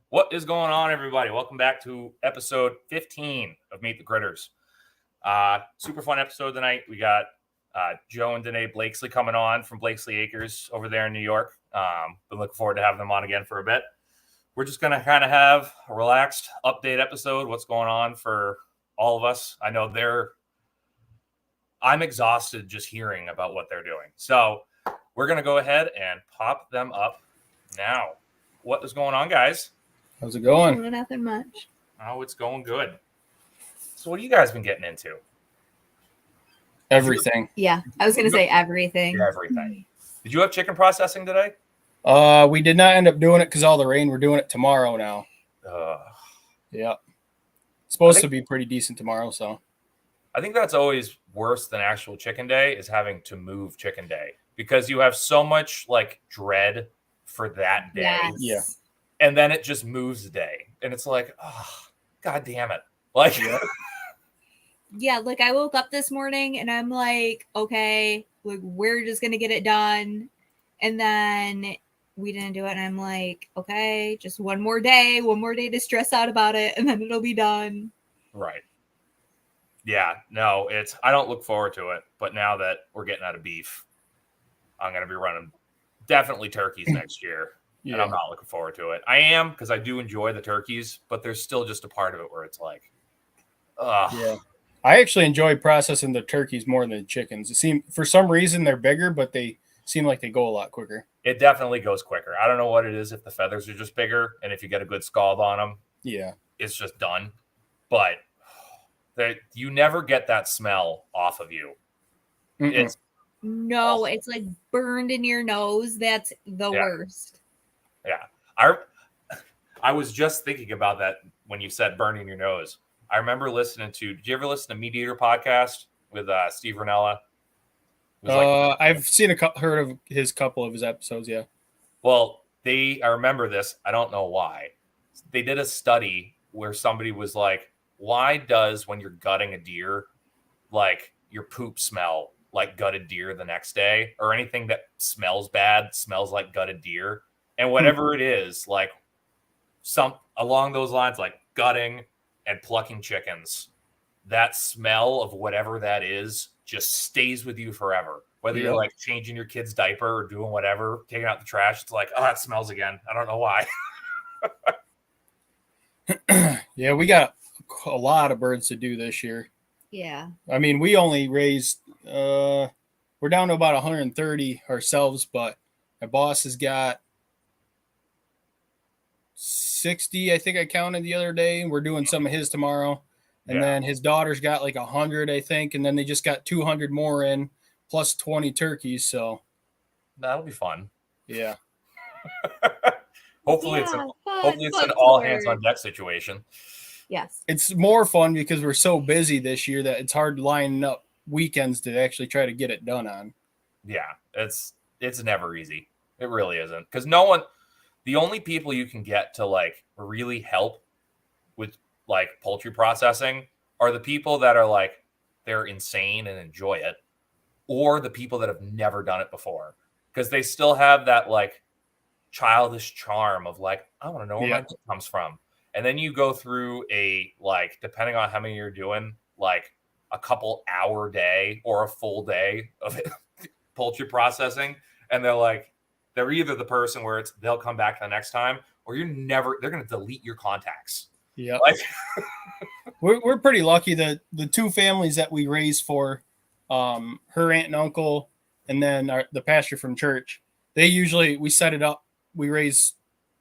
What is going on, everybody? Welcome back to episode 15 of Meet the Critters. Super fun episode tonight. We got Joe and Danae Blakesley coming on from Blakesley Acres over there in New York. Been looking forward to having them on again for a bit. We're just going to kind of have a relaxed update episode, what's going on for all of us. I know I'm exhausted just hearing about what they're doing. So we're going to go ahead and pop them up now. What is going on, guys? How's it going? Nothing much. Oh, it's going good. So what have you guys been getting into? Everything. Yeah, I was going to say everything. Everything. Did you have chicken processing today? We did not end up doing it because all the rain. We're doing it tomorrow now. Yeah. It's supposed to be pretty decent tomorrow, so. I think that's always worse than actual chicken day is having to move chicken day because you have so much like dread for that day. Yes. Yeah. And then it just moves the day. And it's like, oh, God damn it. Like, Yeah, like I woke up this morning and I'm like, okay, like we're just going to get it done. And then we didn't do it. And I'm like, okay, just one more day to stress out about it. And then it'll be done. right. Yeah, no, I don't look forward to it. But now that we're getting out of beef, I'm going to be running definitely turkeys next year. Yeah. And I'm not looking forward to it. I am because I do enjoy the turkeys, but there's still just a part of it where it's like, ugh. Yeah. I actually enjoy processing the turkeys more than the chickens. For some reason they're bigger, but they seem like they go a lot quicker. It definitely goes quicker. I don't know what it is if the feathers are just bigger and if you get a good scald on them, Yeah. it's just done. But you never get that smell off of you. Mm-mm. No, it's like burned in your nose. That's the worst. Yeah. I was just thinking about that when you said burning your nose. I remember listening to, did you ever listen to Meat Eater podcast with Steve Ranella? I've seen heard of his couple of his episodes, yeah. Well, I remember this. I don't know why. They did a study where somebody was like, why does when you're gutting a deer, like your poop smell like gutted deer the next day, or anything that smells bad smells like gutted deer? And whatever it is, like some along those lines, like gutting and plucking chickens, that smell of whatever that is just stays with you forever. Whether you're like changing your kid's diaper or doing whatever, taking out the trash, it's like, oh, that smells again. I don't know why. Yeah, we got a lot of birds to do this year. Yeah. I mean, we only raised, we're down to about 130 ourselves, but my boss has got 60, I think I counted the other day. We're doing some of his tomorrow. And then his daughter's got like 100, I think. And then they just got 200 more in, plus 20 turkeys. So that'll be fun. Yeah. Hopefully it's an all hands on deck situation. Yes. It's more fun because we're so busy this year that it's hard lining up weekends to actually try to get it done on. Yeah, it's never easy. It really isn't. Because the only people you can get to like really help with like poultry processing are the people that are like, they're insane and enjoy it, or the people that have never done it before. Because they still have that like childish charm of like, I want to know where my meat comes from. And then you go through depending on how many you're doing, like a couple hour day or a full day of poultry processing. And they're either the person where they'll come back the next time, or they're going to delete your contacts. Yeah. Like, we're pretty lucky that the two families that we raised for, her aunt and uncle, and then the pastor from church, we set it up. We raise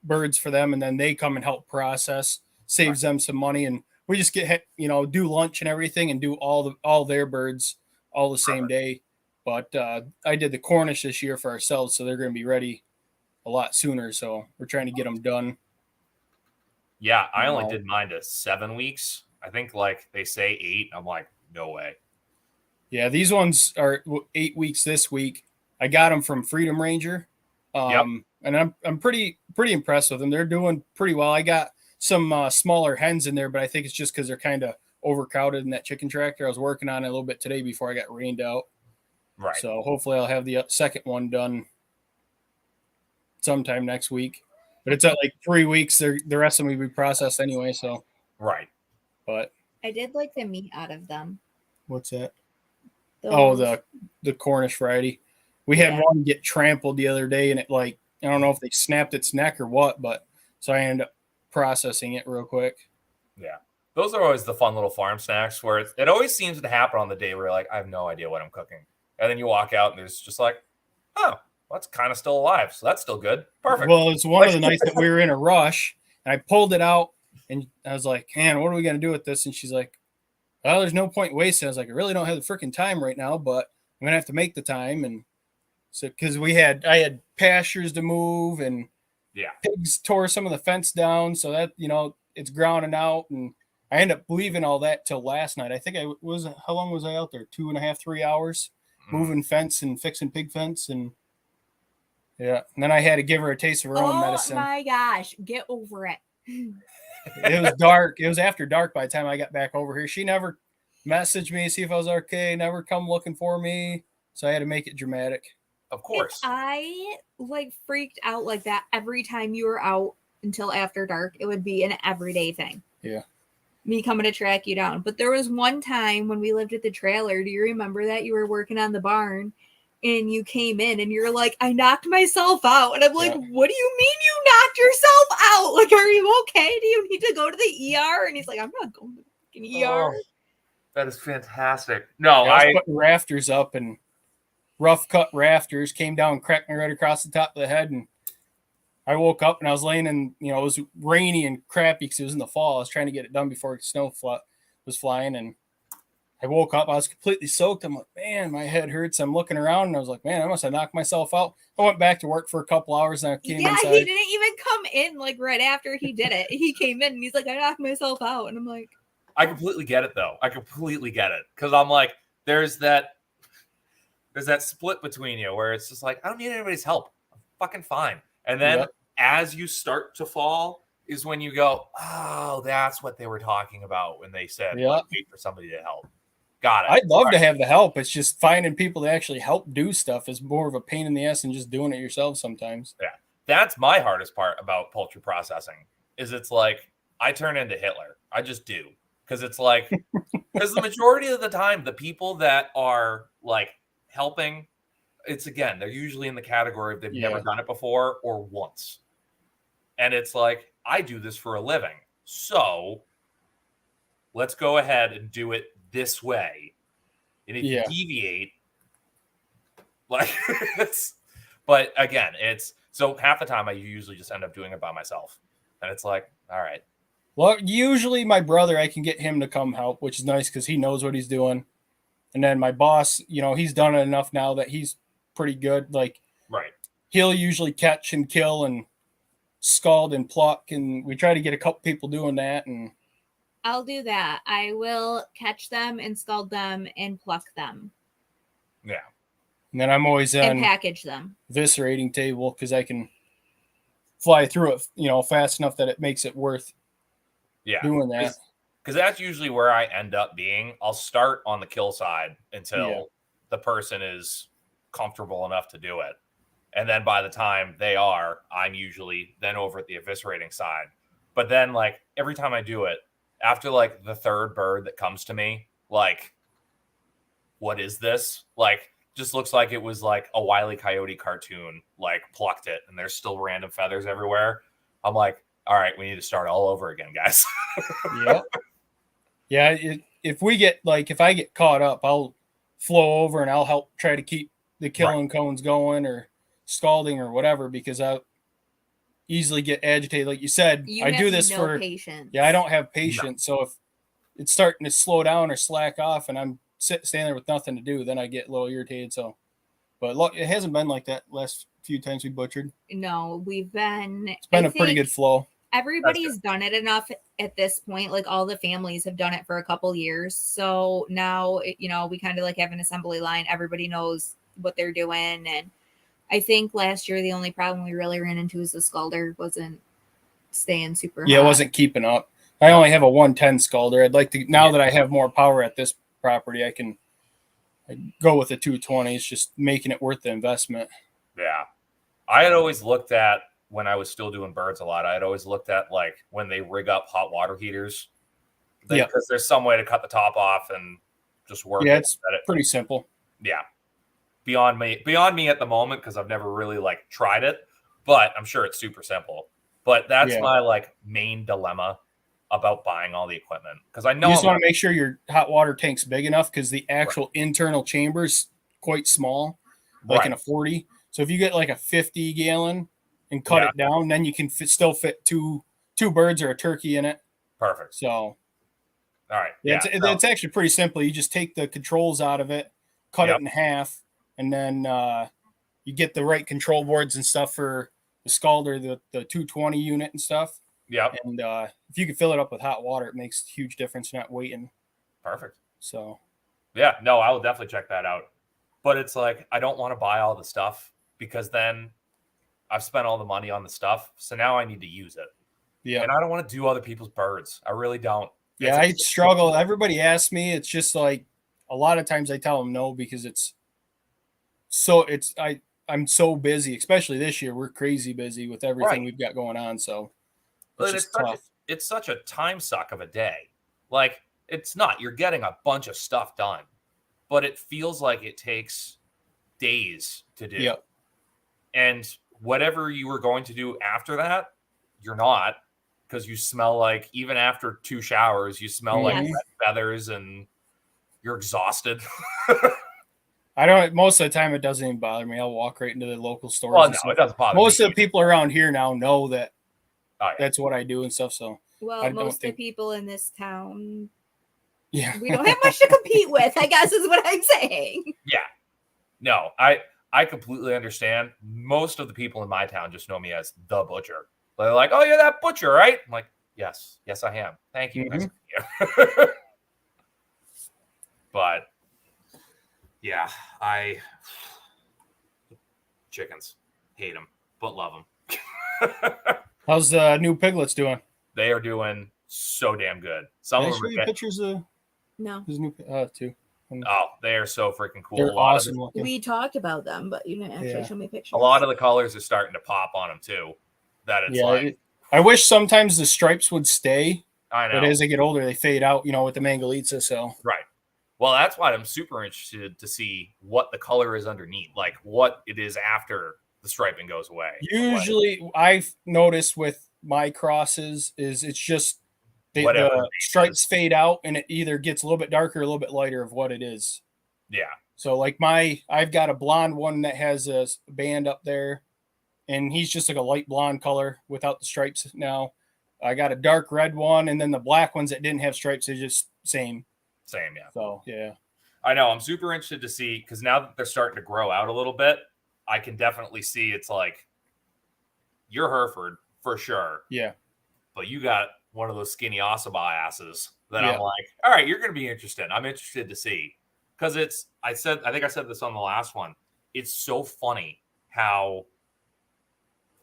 birds for them, and then they come and help process, saves them some money. And we just get, do lunch and everything and do all their birds all the same day. But I did the Cornish this year for ourselves, so they're going to be ready a lot sooner. So we're trying to get them done. Yeah, I only did mine to 7 weeks. I think like they say 8. I'm like, no way. Yeah, these ones are 8 weeks this week. I got them from Freedom Ranger, and I'm pretty impressed with them. They're doing pretty well. I got some smaller hens in there, but I think it's just because they're kind of overcrowded in that chicken tractor. I was working on it a little bit today before I got rained out. Right. So hopefully I'll have the second one done sometime next week. But it's at like 3 weeks. The rest of them will be processed anyway. So, Right. but I did like the meat out of them. what's that? Those. Oh, the Cornish variety. We had Yeah. one get trampled the other day, and it like I don't know if they snapped its neck or what, but so I ended up processing it real quick. Yeah. Those are always the fun little farm snacks where it always seems to happen on the day where you're like, I have no idea what I'm cooking. And then you walk out and there's just like, oh, well, that's kind of still alive. So that's still good. Perfect. Well, it's one of the nights that we were in a rush, and I pulled it out, and I was like, man, what are we going to do with this? And she's like, well, there's no point wasting. I was like, I really don't have the freaking time right now, but I'm going to have to make the time. And so, because I had pastures to move, and yeah, pigs tore some of the fence down. So that, it's grounding out, and I ended up leaving all that till last night. I think how long was I out there? 2.5, 3 hours moving fence and fixing pig fence. And yeah. And then I had to give her a taste of her own medicine. Oh my gosh. Get over it. It was dark. It was after dark by the time I got back over here. She never messaged me, see if I was okay, never come looking for me. So I had to make it dramatic. Of course. If I like freaked out like that every time you were out until after dark, it would be an everyday thing. Yeah. Me coming to track you down. But there was one time when we lived at the trailer. Do you remember that you were working on the barn and you came in and you're like, I knocked myself out. And I'm like, Yeah. What do you mean you knocked yourself out? Like, are you okay? Do you need to go to the ER? And he's like, I'm not going to the fucking ER. Oh, that is fantastic. No, I was putting rafters up, and rough cut rafters came down, cracked me right across the top of the head. And I woke up and I was laying in, it was rainy and crappy because it was in the fall. I was trying to get it done before snow was flying. And I woke up, I was completely soaked. I'm like, man, my head hurts. I'm looking around and I was like, man, I must have knocked myself out. I went back to work for a couple hours and I came inside. He didn't even come in like right after he did it. He came in and he's like, I knocked myself out. And I'm like, I completely get it though. I completely get it. Because I'm like, there's that split between you where it's just like, I don't need anybody's help. I'm fucking fine. And then as you start to fall is when you go, oh, that's what they were talking about when they said, wait for somebody to help. Got it. I'd love to have the help. It's just finding people to actually help do stuff is more of a pain in the ass than just doing it yourself sometimes. Yeah. That's my hardest part about poultry processing is it's like I turn into Hitler. I just do. Because it's like, because the majority of the time, the people that are like helping, they're usually in the category of they've never done it before or once. And it's like, I do this for a living. So let's go ahead and do it this way. And if you deviate, like, but again, so half the time I usually just end up doing it by myself. And it's like, all right. Well, usually my brother, I can get him to come help, which is nice because he knows what he's doing. And then my boss, he's done it enough now that he's pretty good. Like, he'll usually catch and kill and scald and pluck, and we try to get a couple people doing that. And I'll do that. I will catch them and scald them and pluck them. Yeah. And then I'm always and package them. Eviscerating table because I can fly through it, fast enough that it makes it worth doing that. Because that's usually where I end up being. I'll start on the kill side until the person is comfortable enough to do it. And then by the time they are, I'm usually then over at the eviscerating side. But then, like, every time I do it, after, like, the third bird that comes to me, like, what is this? Like, just looks like it was, like, a Wile E. Coyote cartoon, like, plucked it, and there's still random feathers everywhere. I'm like, all right, we need to start all over again, guys. If I get caught up, I'll flow over and I'll help try to keep the killing cones going or scalding or whatever, because I easily get agitated. Like you said, I do this for patience. I don't have patience. So if it's starting to slow down or slack off and I'm standing there with nothing to do, then I get a little irritated. So, but look, it hasn't been like that last few times we butchered. No, it's been a pretty good flow. Everybody's done it enough at this point. Like all the families have done it for a couple years. So now, we kind of like have an assembly line. Everybody knows what they're doing. And I think last year, the only problem we really ran into is the scalder wasn't staying super hot. It wasn't keeping up. I only have a 110 scalder. I'd like to, now that I have more power at this property, I go with the 220. It's just making it worth the investment. Yeah. I had always looked at when I was still doing birds a lot, I'd always looked at like when they rig up hot water heaters, because there's some way to cut the top off and just work. Yeah, it's pretty simple. Yeah, beyond me at the moment, because I've never really like tried it, but I'm sure it's super simple. But that's my like main dilemma about buying all the equipment, because I know you just want to make sure your hot water tank's big enough, because the actual internal chamber's quite small, like in a 40. So if you get like a 50 gallon and cut it down, then you can still fit two birds or a turkey in it. Perfect. So, all right. It's actually pretty simple. You just take the controls out of it, cut it in half, and then you get the right control boards and stuff for the Scalder, the 220 unit and stuff. Yep. And if you can fill it up with hot water, it makes a huge difference not waiting. Perfect. So, yeah, no, I will definitely check that out. But it's like, I don't want to buy all the stuff, because then I've spent all the money on the stuff. So now I need to use it. Yeah. And I don't want to do other people's birds. I really don't. Yeah, I struggle. Everybody asks me. It's just like a lot of times I tell them no, because I'm so busy, especially this year. We're crazy busy with everything we've got going on. So it's tough. It's such a time suck of a day. Like, it's not. You're getting a bunch of stuff done, but it feels like it takes days to do. Yep. And whatever you were going to do after that, you're not, because you smell like, even after 2 showers, you smell like red feathers and you're exhausted. Most of the time it doesn't even bother me. I'll walk right into the local stores. Well, no, it doesn't bother me. Most of the people around here now know that that's what I do and stuff. So, most of the people in this town, we don't have much to compete with, I guess is what I'm saying. Yeah. No, I completely understand. Most of the people in my town just know me as the butcher. They're like, "Oh, you're that butcher, right?" I'm like, yes, I am. Thank you. Mm-hmm. But yeah, chickens, hate them, but love them. How's the new piglets doing? They are doing so damn good. Some Can of I them show you pictures of his new too? Oh, they are so freaking cool. They're awesome looking. We talked about them, but you didn't actually show me pictures. A lot of the colors are starting to pop on them too. That it's like, I wish sometimes the stripes would stay. I know. But as they get older, they fade out, with the Mangalitsa. So right. Well, that's why I'm super interested to see what the color is underneath, like what it is after the striping goes away. Usually, I've noticed with my crosses is it's just the stripes fade out, and it either gets a little bit darker or a little bit lighter of what it is. Yeah. So like I've got a blonde one that has a band up there, and he's just like a light blonde color without the stripes now. I got a dark red one, and then the black ones that didn't have stripes, they're just same. Same, yeah. So, yeah. I know. I'm super interested to see, because now that they're starting to grow out a little bit, I can definitely see it's like, you're Hereford for sure. Yeah. But you got one of those skinny Ossabaw asses that I'm like, all right, you're going to be interested. I'm interested to see. Because I think I said this on the last one. It's so funny how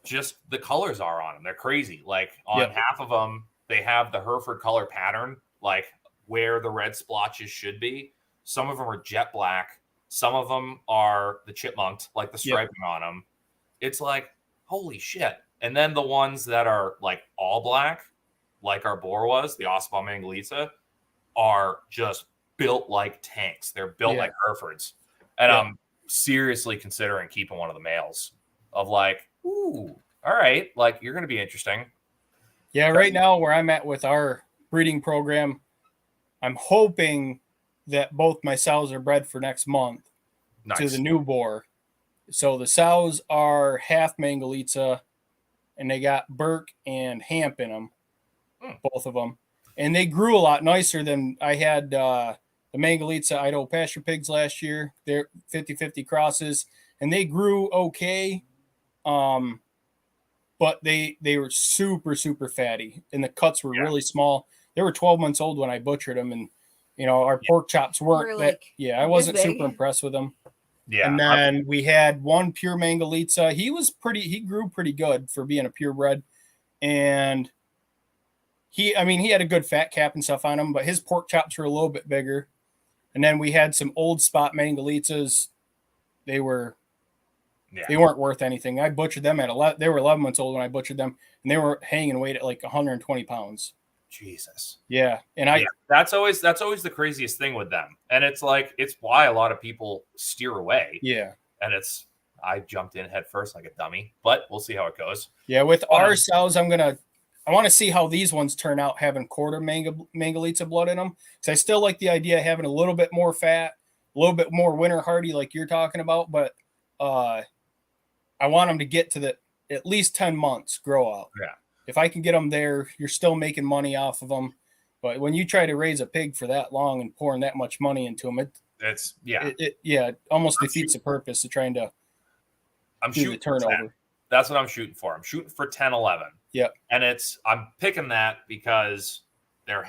just the colors are on them. They're crazy. Like on half of them, they have the Hereford color pattern, like where the red splotches should be. Some of them are jet black. Some of them are the chipmunked, like the striping on them. It's like, holy shit. And then the ones that are like all black, like our boar was, the Ossabaw Mangalitsa, are just built like tanks. They're built like Herefords. And I'm seriously considering keeping one of the males of like, ooh, all right, like you're going to be interesting. Yeah, right now where I'm at with our breeding program, I'm hoping that both my sows are bred for next month to the new boar. So the sows are half Mangalitsa, and they got Burke and Hamp in them, both of them. And they grew a lot nicer than I had the Mangalitsa Idaho pasture pigs last year. They're 50-50 crosses, and they grew okay. But they were super, super fatty, and the cuts were really small. They were 12 months old when I butchered them, and our pork chops weren't I wasn't super impressed with them. Yeah. And then we had one pure Mangalitsa. He grew pretty good for being a purebred, and he had a good fat cap and stuff on him, but his pork chops were a little bit bigger. And then we had some old spot Mangalitsas. They were Yeah. They weren't worth anything. I butchered them they were 11 months old when I butchered them, and they were hanging weight at like 120 pounds. Jesus. Yeah. And that's always the craziest thing with them. And it's like, it's why a lot of people steer away. Yeah. And I jumped in head first like a dummy, but we'll see how it goes. Yeah. With our sows, I want to see how these ones turn out having quarter Mangalitsa blood in them. So I still like the idea of having a little bit more fat, a little bit more winter hardy, like you're talking about. But I want them to get to at least 10 months grow out. Yeah. If I can get them there, you're still making money off of them. But when you try to raise a pig for that long and pouring that much money into them, it almost defeats the purpose of trying to do the turnover. That's what I'm shooting for. I'm shooting for 10, 11. Yep. And I'm picking that because they're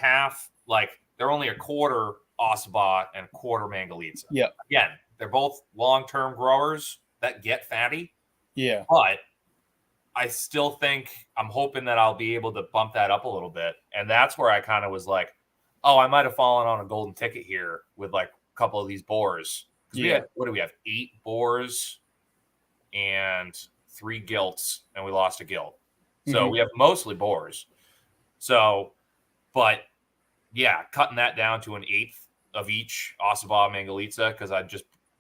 they're only a quarter Ossabaw and a quarter Mangalitsa. Yep. Again, they're both long-term growers that get fatty. Yeah. But I still think I'm hoping that I'll be able to bump that up a little bit. And that's where I kind of was like, oh, I might have fallen on a golden ticket here with like a couple of these boars. Because what do we have? 8 boars and 3 gilts, and we lost a gilt. So we have mostly boars. So, but yeah, cutting that down to 1/8 of each Ossabaw Mangalitsa, because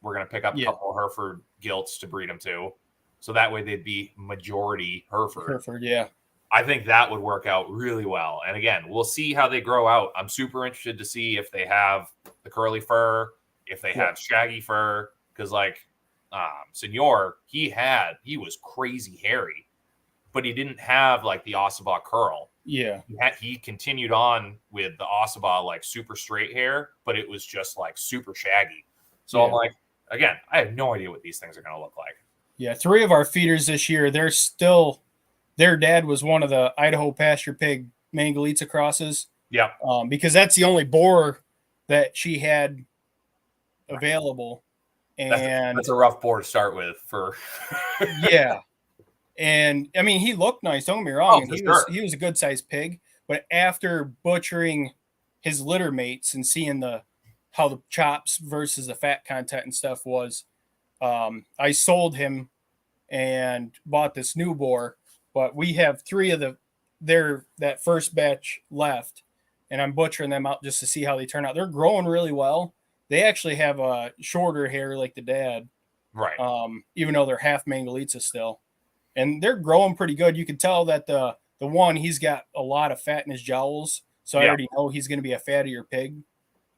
we're going to pick up a couple of Hereford gilts to breed them to. So that way they'd be majority Hereford. Hereford, yeah. I think that would work out really well. And again, we'll see how they grow out. I'm super interested to see if they have the curly fur, if they have shaggy fur, because like Senor, he was crazy hairy, but he didn't have like the Ossabaw curl. Yeah. He continued on with the Ossabaw like super straight hair, but it was just like super shaggy. So I'm like, again, I have no idea what these things are going to look like. Yeah, 3 of our feeders this year, their dad was one of the Idaho pasture pig Mangalitsa crosses. Yeah. Because that's the only boar that she had available. And that's a rough boar to start with for yeah. And I mean, he looked nice, don't get me wrong. Oh, he was a good sized pig, but after butchering his litter mates and seeing how the chops versus the fat content and stuff was, I sold him and bought this new boar, but we have 3 of that first batch left, and I'm butchering them out just to see how they turn out. They're growing really well. They actually have a shorter hair like the dad, right? Even though they're half Mangalitsa still, and they're growing pretty good. You can tell that the one, he's got a lot of fat in his jowls, so I already know he's going to be a fattier pig.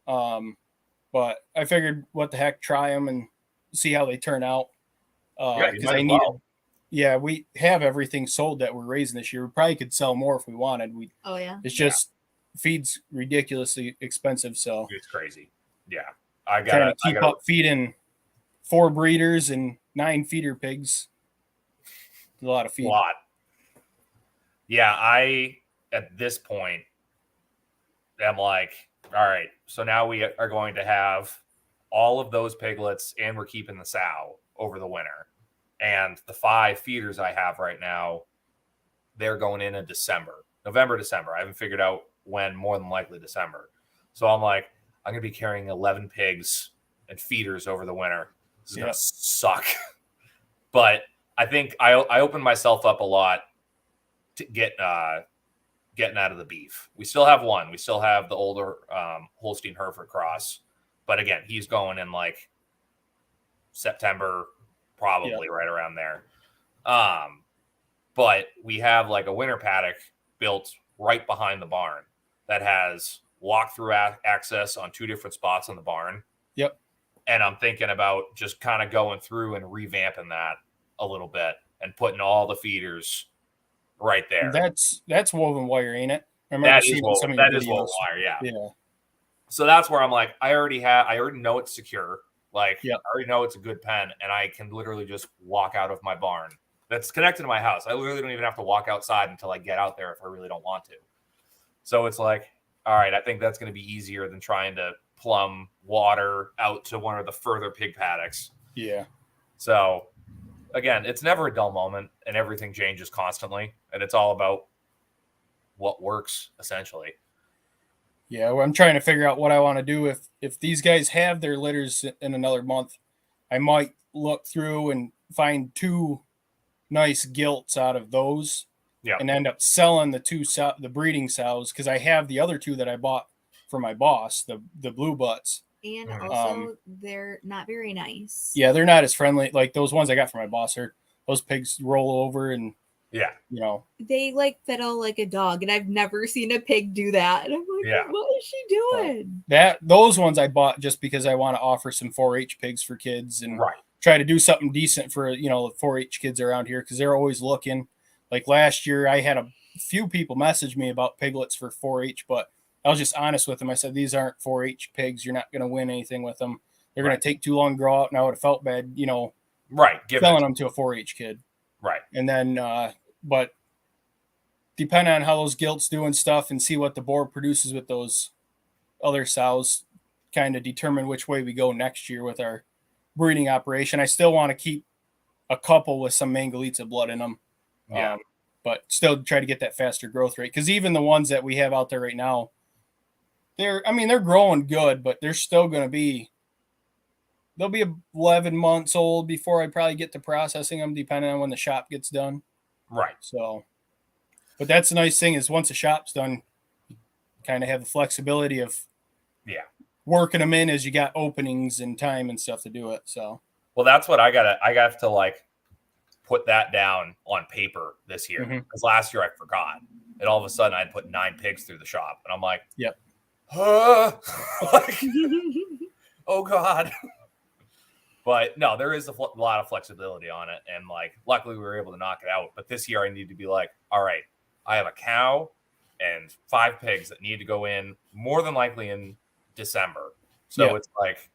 But I figured, what the heck, try them and see how they turn out. Because we have everything sold that we're raising this year. We probably could sell more if we wanted. It's just feed's ridiculously expensive, so it's crazy. Yeah, I gotta keep up feeding 4 breeders and 9 feeder pigs. A lot of feed. Yeah, I at this point am like, all right, so now we are going to have all of those piglets, and we're keeping the sow over the winter. And the 5 feeders I have right now, they're going in November, December. I haven't figured out when, more than likely December. So I'm like, I'm going to be carrying 11 pigs and feeders over the winter. This is going to suck. But I think I opened myself up a lot to getting out of the beef. We still have one. We still have the older Holstein Hereford cross. But again, he's going in like September, probably right around there. But we have like a winter paddock built right behind the barn that has walk-through access on 2 different spots in the barn. Yep. And I'm thinking about just kind of going through and revamping that a little bit and putting all the feeders right there. That's woven wire, ain't it? I remember seeing some of your videos. That is woven wire, yeah. So that's where I'm like, I already know it's secure. Like, I already know it's a good pen, and I can literally just walk out of my barn that's connected to my house. I literally don't even have to walk outside until I get out there if I really don't want to. So it's like, all right, I think that's going to be easier than trying to plumb water out to one of the further pig paddocks. Yeah. So again, it's never a dull moment, and everything changes constantly, and it's all about what works, essentially. Yeah, well, I'm trying to figure out what I want to do if these guys have their litters in another month. I might look through and find 2 nice gilts out of those, and end up selling the breeding sows, because I have the other 2 that I bought for my boss, the blue butts. And also, they're not very nice. Yeah, they're not as friendly. Like those ones I got from my boss those pigs roll over and they like fiddle like a dog, and I've never seen a pig do that. And I'm like, what is she doing? Those ones I bought just because I want to offer some 4-H pigs for kids and try to do something decent for the 4-H kids around here, because they're always looking. Like last year, I had a few people message me about piglets for 4-H, but I was just honest with them. I said, these aren't 4-H pigs. You're not going to win anything with them. They're going to take too long to grow out, and I would have felt bad, selling them to a 4-H kid. Right. And then, but depending on how those gilts do and stuff, and see what the board produces with those other sows, kind of determine which way we go next year with our breeding operation. I still want to keep a couple with some Mangalitsa blood in them. Yeah. But still try to get that faster growth rate. Because even the ones that we have out there right now, they're growing good, but they're still going to be, they'll be 11 months old before I probably get to processing them, depending on when the shop gets done. Right. So, but that's the nice thing is once the shop's done, you kind of have the flexibility of working them in as you got openings and time and stuff to do it. So, well, that's what I got to like put that down on paper this year, because last year I forgot, and all of a sudden I put 9 pigs through the shop, and I'm like, like, oh God. But no, there is a lot of flexibility on it, and like luckily we were able to knock it out. But this year I need to be like, all right, I have a cow and 5 pigs that need to go in more than likely in December. So it's like,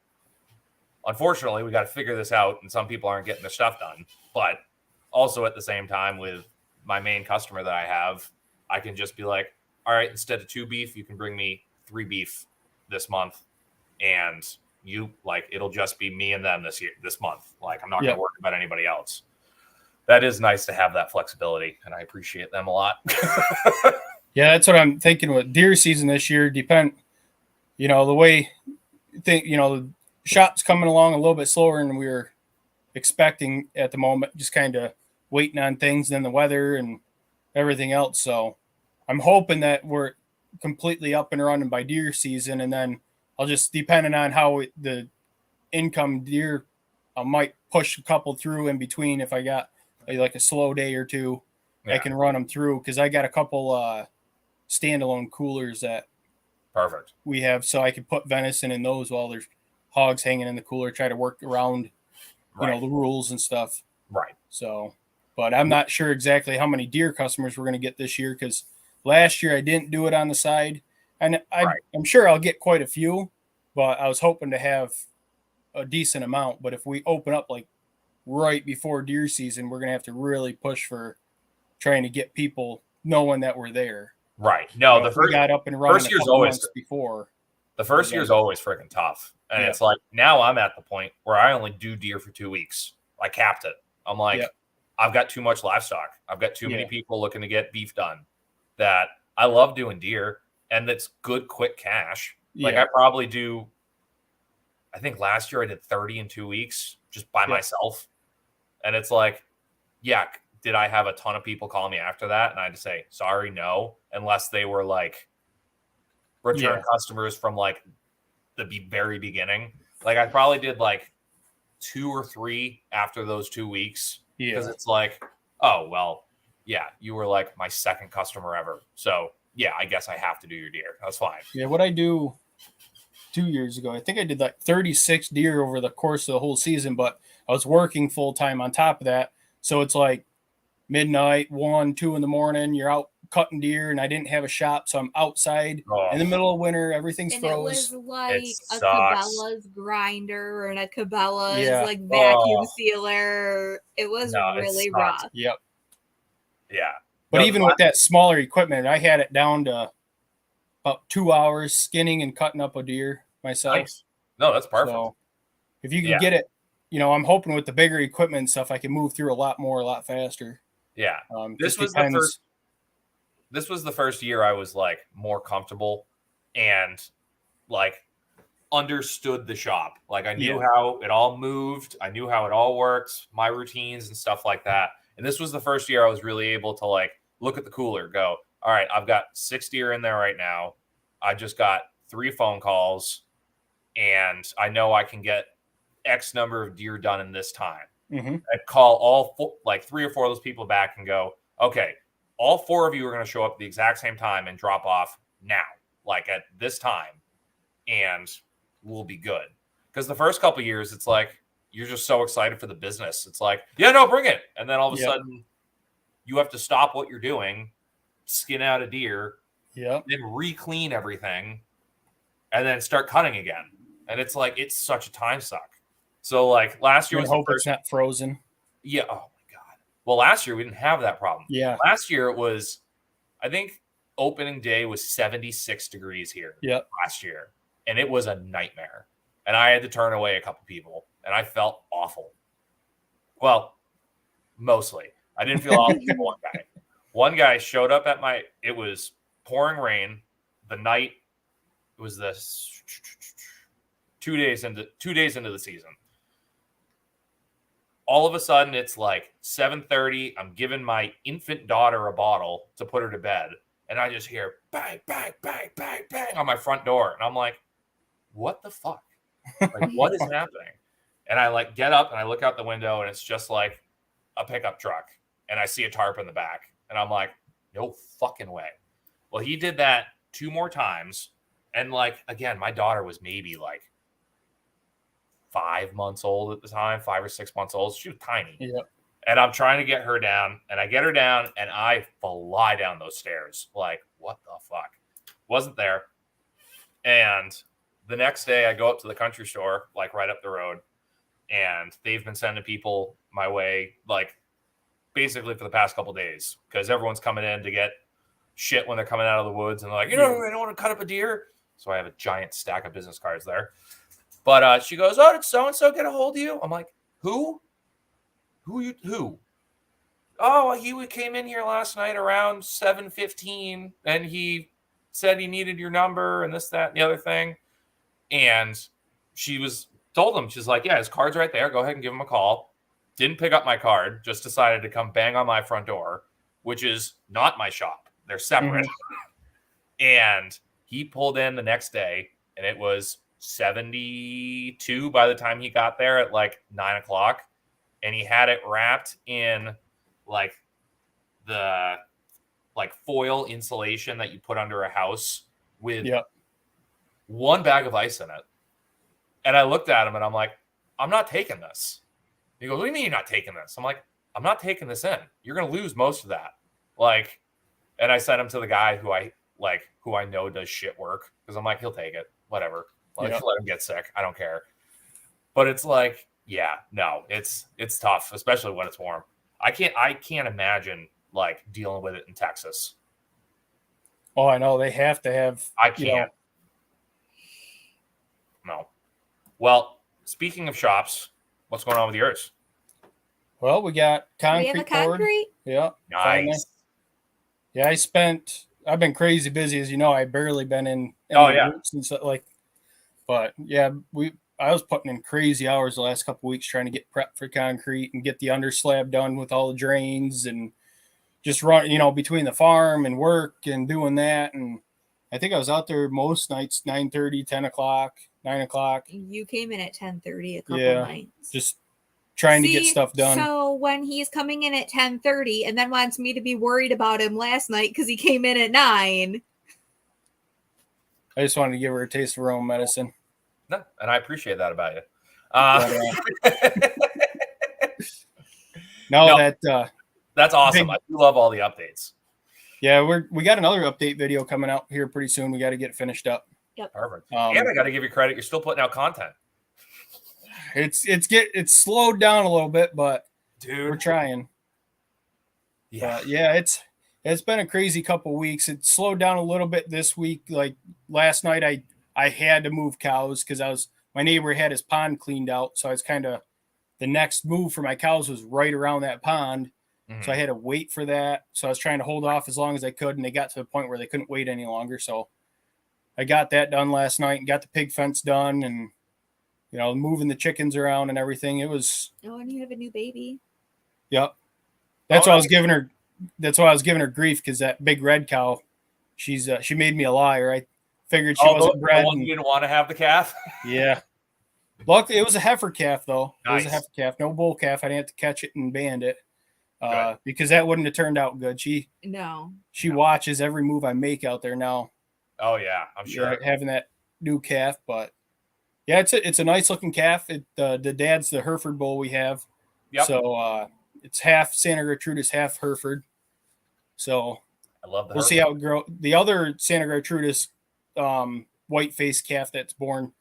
unfortunately, we got to figure this out, and some people aren't getting their stuff done. But also at the same time, with my main customer that I have, I can just be like, all right, instead of 2 beef, you can bring me 3 beef this month, and it'll just be me and them this month. Like, I'm not going to worry about anybody else. That is nice to have that flexibility, and I appreciate them a lot. Yeah, that's what I'm thinking with deer season this year. The way the shop's coming along a little bit slower than we were expecting at the moment, just kind of waiting on things, then the weather and everything else. So I'm hoping that we're completely up and running by deer season, and then I'll just, depending on how the income deer, I might push a couple through in between. If I got like a slow day or two, I can run them through, because I got a couple standalone coolers that we have, so I could put venison in those while there's hogs hanging in the cooler, try to work around the rules and stuff. Right. So, but I'm not sure exactly how many deer customers we're going to get this year, because last year I didn't do it on the side, and I'm sure I'll get quite a few, but I was hoping to have a decent amount. But if we open up like right before deer season, we're going to have to really push for trying to get people knowing that we're there. Right. No, the first got up and running first year's always before. The first year's always freaking tough. And it's like, now I'm at the point where I only do deer for 2 weeks. I capped it. I'm like, I've got too much livestock. I've got too many people looking to get beef done, that I love doing deer, and that's good, quick cash. Like I probably do, I think last year I did 30 in 2 weeks just by myself. And it's like, did I have a ton of people call me after that? And I had to say, sorry, no, unless they were like return customers from like the very beginning. Like I probably did like 2 or 3 after those 2 weeks, because it's like, oh, well, you were like my second customer ever. So I guess I have to do your deer. That's fine. Yeah. What I do 2 years ago, I think I did like 36 deer over the course of the whole season, but I was working full time on top of that. So it's like midnight, 1, 2 in the morning, you're out cutting deer, and I didn't have a shop, so I'm outside in the middle of winter. Everything's froze. It was like a Cabela's grinder and a Cabela's like vacuum sealer. It was really rough. Yep. Yeah. But even with that smaller equipment, I had it down to about 2 hours skinning and cutting up a deer myself. Nice. No, that's perfect. So if you can get it, I'm hoping with the bigger equipment and stuff, I can move through a lot faster. Yeah. This was the first year I was like more comfortable, and like understood the shop. Like I knew Yeah. how it all moved. I knew how it all worked, my routines and stuff like that. And this was the first year I was really able to like look at the cooler, go, all right, I've got 6 deer in there right now. I just got 3 phone calls and I know I can get X number of deer done in this time. Mm-hmm. I'd call all 3 or 4 of those people back and go, okay, all 4 of you are going to show up at the exact same time and drop off now, like at this time, and we'll be good. Because the first couple of years, it's like you're just so excited for the business. It's like, yeah, no, bring it. And then all of a sudden, you have to stop what you're doing, skin out a deer, then re-clean everything, and then start cutting again. And it's like, it's such a time suck. So like last year was hope it's not frozen. Yeah. Oh my God. Well, last year we didn't have that problem. Yeah. Last year it was, I think opening day was 76 degrees here. Yep. Last year. And it was a nightmare. And I had to turn away a couple people and I felt awful. Well, mostly. I didn't feel awful for one guy. One guy showed up at it was pouring rain the night. It was the 2 days into the season. All of a sudden, it's like 7:30. I'm giving my infant daughter a bottle to put her to bed. And I just hear bang, bang, bang, bang, bang on my front door. And I'm like, what the fuck? Like, what is happening? And I like get up and I look out the window and it's just like a pickup truck. And I see a tarp in the back. And I'm like, no fucking way. Well, he did that 2 more times. And like, again, my daughter was maybe like 5 months old at the time, 5 or 6 months old. She was tiny. Yep. And I'm trying to get her down, and I get her down, and I fly down those stairs. Like, what the fuck? Wasn't there. And the next day, I go up to the country store, like right up the road, and they've been sending people my way, like basically for the past couple days, because everyone's coming in to get shit when they're coming out of the woods, and they're like, I don't want to cut up a deer. So I have a giant stack of business cards there. But she goes, oh, did so-and-so get a hold of you? I'm like, who? Who? Oh, he came in here last night around 7:15, and he said he needed your number and this, that, and the other thing. And she told him, she's like, yeah, his card's right there. Go ahead and give him a call. Didn't pick up my card, just decided to come bang on my front door, which is not my shop. They're separate. Mm-hmm. And he pulled in the next day, and it was 72 by the time he got there at like 9 o'clock. And he had it wrapped in like the foil insulation that you put under a house with 1 bag of ice in it. And I looked at him and I'm like, I'm not taking this. He goes, what do you mean you're not taking this? I'm like, I'm not taking this in. You're going to lose most of that. Like, and I sent him to the guy who I know does shit work. Cause I'm like, he'll take it. Whatever. Like, let him get sick. I don't care. But it's like, yeah, no, it's tough, especially when it's warm. I can't imagine like dealing with it in Texas. Oh, I know. They have to have. I can't. No. Well, speaking of shops, what's going on with yours? Well, we got concrete. We have a concrete? Yeah. Nice. Finally. Yeah, I've been crazy busy, as you know. I've barely been in roots and stuff like. But yeah, I was putting in crazy hours the last couple of weeks trying to get prepped for concrete and get the underslab done with all the drains and just run, between the farm and work and doing that. And I think I was out there most nights, 9:30, 10 o'clock, 9 o'clock. You came in at 10:30 a couple nights. Just trying to get stuff done. So when he's coming in at 10:30 and then wants me to be worried about him last night because he came in at 9. I just wanted to give her a taste of her own medicine. No, and I appreciate that about you. That's awesome. I do love all the updates. Yeah, we got another update video coming out here pretty soon. We got to get finished up. Yep. Perfect. And I got to give you credit. You're still putting out content. It's slowed down a little bit, but dude, we're trying. Yeah. But yeah, it's been a crazy couple weeks. It slowed down a little bit this week. Like last night, I had to move cows because my neighbor had his pond cleaned out. So I was kind of, the next move for my cows was right around that pond. Mm-hmm. So I had to wait for that. So I was trying to hold off as long as I could. And they got to the point where they couldn't wait any longer. So I got that done last night and got the pig fence done and, moving the chickens around and everything. It was, Oh, and you have a new baby. yep. That's why I was nice. giving her. That's why I was giving her grief because that big red cow, she made me a liar. I figured she wasn't bred. The one you didn't want to have the calf. Yeah. Luckily, it was a heifer calf though. It was Nice. a heifer calf, no bull calf. I didn't have to catch it and band it because that wouldn't have turned out good. She watches every move I make out there now. Oh yeah, I'm sure. Having that new calf, but yeah, it's a nice looking calf. The dad's the Hereford bull we have. Yep. So it's half Santa Gertrudis, half Hereford. So I love the we'll see how it grows. The other Santa Gertrudis white faced calf that's born,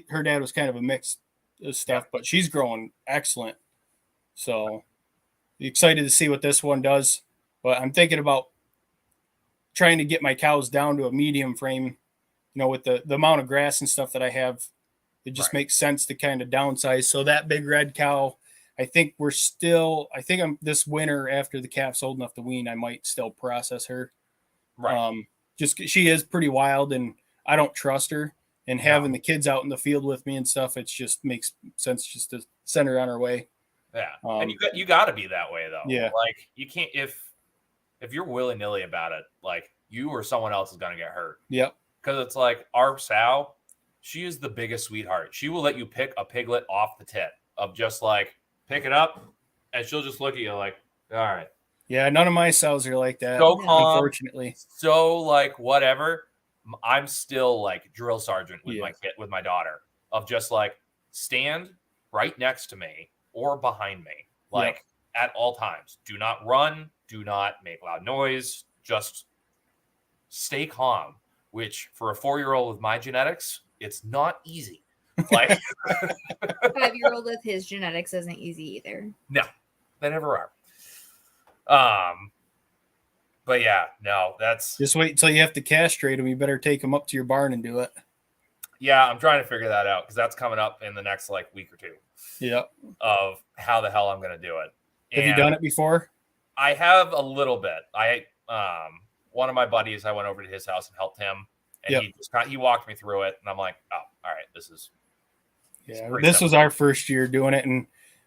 her dad was kind of a mix of stuff, but she's growing excellent. So excited to see what this one does. But I'm thinking about trying to get my cows down to a medium frame, with the amount of grass and stuff that I have. It just makes sense to kind of downsize. So that big red cow, I think I'm this winter after the calf's old enough to wean, I might still process her. Right. Just she is pretty wild and I don't trust her, and having the kids out in the field with me and stuff, it just makes sense just to send her on her way. Yeah. And you got to be that way though. Yeah. Like you can't, if you're willy-nilly about it, like you or someone else is going to get hurt. Yep. Because it's like our sow, she is the biggest sweetheart. She will let you pick a piglet off the tip of just like pick it up, and she'll just look at you like, all right. Yeah, none of my sows are like that. So calm, unfortunately. So like whatever. I'm still like drill sergeant with my kid, with my daughter, of just like stand right next to me or behind me, like at all times. Do not run. Do not make loud noise. Just stay calm. Which for a 4-year-old with my genetics, it's not easy. Like 5-year-old with his genetics isn't easy either. No, they never are. But yeah, no, that's just wait until you have to castrate them. You better take them up to your barn and do it. Yeah, I'm trying to figure that out because that's coming up in the next like week or two. Yeah. Of how the hell I'm going to do it. Have you done it before? I have a little bit. One of my buddies, I went over to his house and helped him, and he walked me through it, and I'm like, oh, all right, this is. This was our first year doing it, and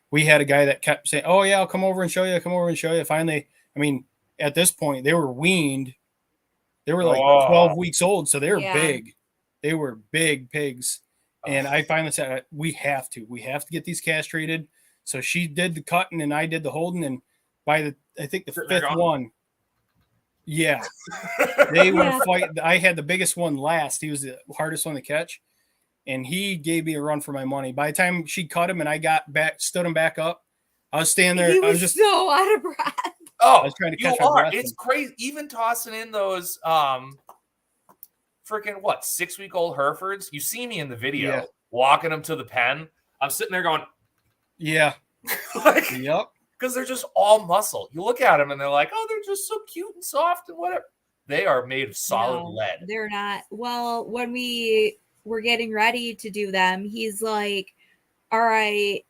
we had a guy that kept saying, "Oh yeah, I'll come over and show you. Come over and show you." Finally, I mean, at this point, they were weaned. They were like 12 weeks old, so they were big. They were big pigs, and I finally said, "We have to get these castrated." So she did the cutting, and I did the holding, and by I think the fifth one. Yeah, they were fighting. I had the biggest one last. He was the hardest one to catch, and he gave me a run for my money. By the time she cut him and I got back, stood him back up, I was standing there. I was just so out of breath. Oh, I was trying to catch my breath. It's crazy. Even tossing in those freaking 6-week-old Herefords. You see me in the video walking them to the pen. I'm sitting there going, yeah, like, yep. Because they're just all muscle. You look at them and they're like, oh, they're just so cute and soft and whatever. They are made of solid lead. They're not. Well, when we were getting ready to do them, he's like, all right,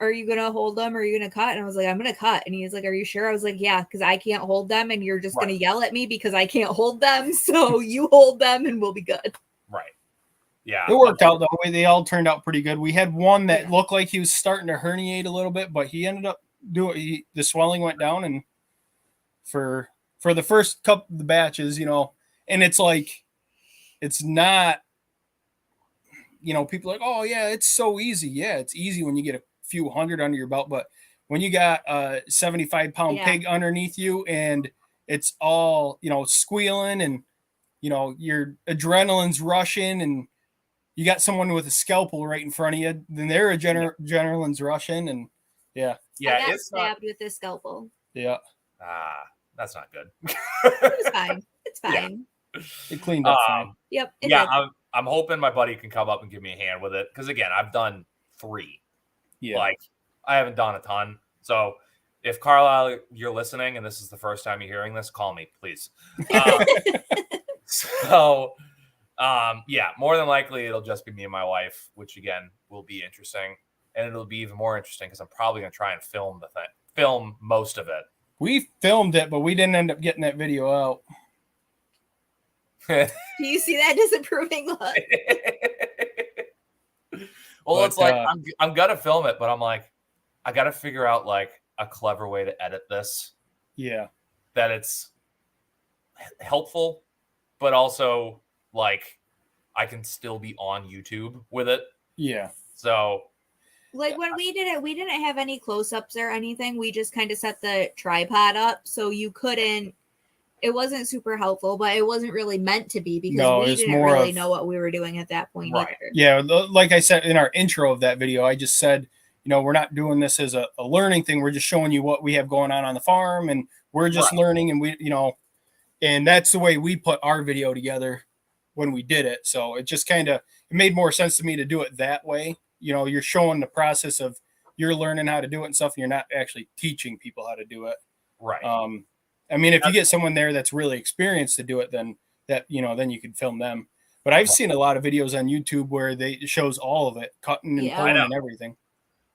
are you going to hold them or are you going to cut? And I was like, I'm going to cut. And he's like, are you sure? I was like, yeah, because I can't hold them and you're just going to yell at me because I can't hold them. So you hold them and we'll be good. Right. Yeah. It worked out though. They all turned out pretty good. We had one that looked like he was starting to herniate a little bit, but he ended up the swelling went down, and for the first couple of the batches, and it's like, it's not, people are like, oh yeah, it's so easy. Yeah, it's easy when you get a few hundred under your belt, but when you got a 75-pound pig underneath you and it's all, squealing and, your adrenaline's rushing and you got someone with a scalpel right in front of you, then their adrenaline's rushing and I got stabbed with a scalpel. Yeah. That's not good. It's fine. It's fine. Yeah. It cleaned up fine. Yep. I'm hoping my buddy can come up and give me a hand with it. Because again, I've done 3. Yeah. Like I haven't done a ton. So if Carlisle, you're listening and this is the first time you're hearing this, call me, please. More than likely it'll just be me and my wife, which again will be interesting. And it'll be even more interesting because I'm probably going to try and film most of it. We filmed it, but we didn't end up getting that video out. Do you see that disapproving look? Well, But, it's like I'm gonna film it, but I'm like, I gotta figure out like a clever way to edit this Yeah. that it's helpful, but also like I can still be on YouTube with it. Yeah. So Like when we did it, we didn't have any close-ups or anything. We just kind of set the tripod up so you couldn't. It wasn't super helpful, but it wasn't really meant to be because we didn't really know what we were doing at that point either. Yeah, like I said in our intro of that video, I just said, we're not doing this as a learning thing. We're just showing you what we have going on the farm, and we're just learning, and and that's the way we put our video together when we did it. So it just it made more sense to me to do it that way. You're showing the process of you're learning how to do it and stuff, and you're not actually teaching people how to do it. Right. I mean, if you get someone there that's really experienced to do it, then then you can film them. But I've seen a lot of videos on YouTube where it shows all of it, cutting and pulling and everything.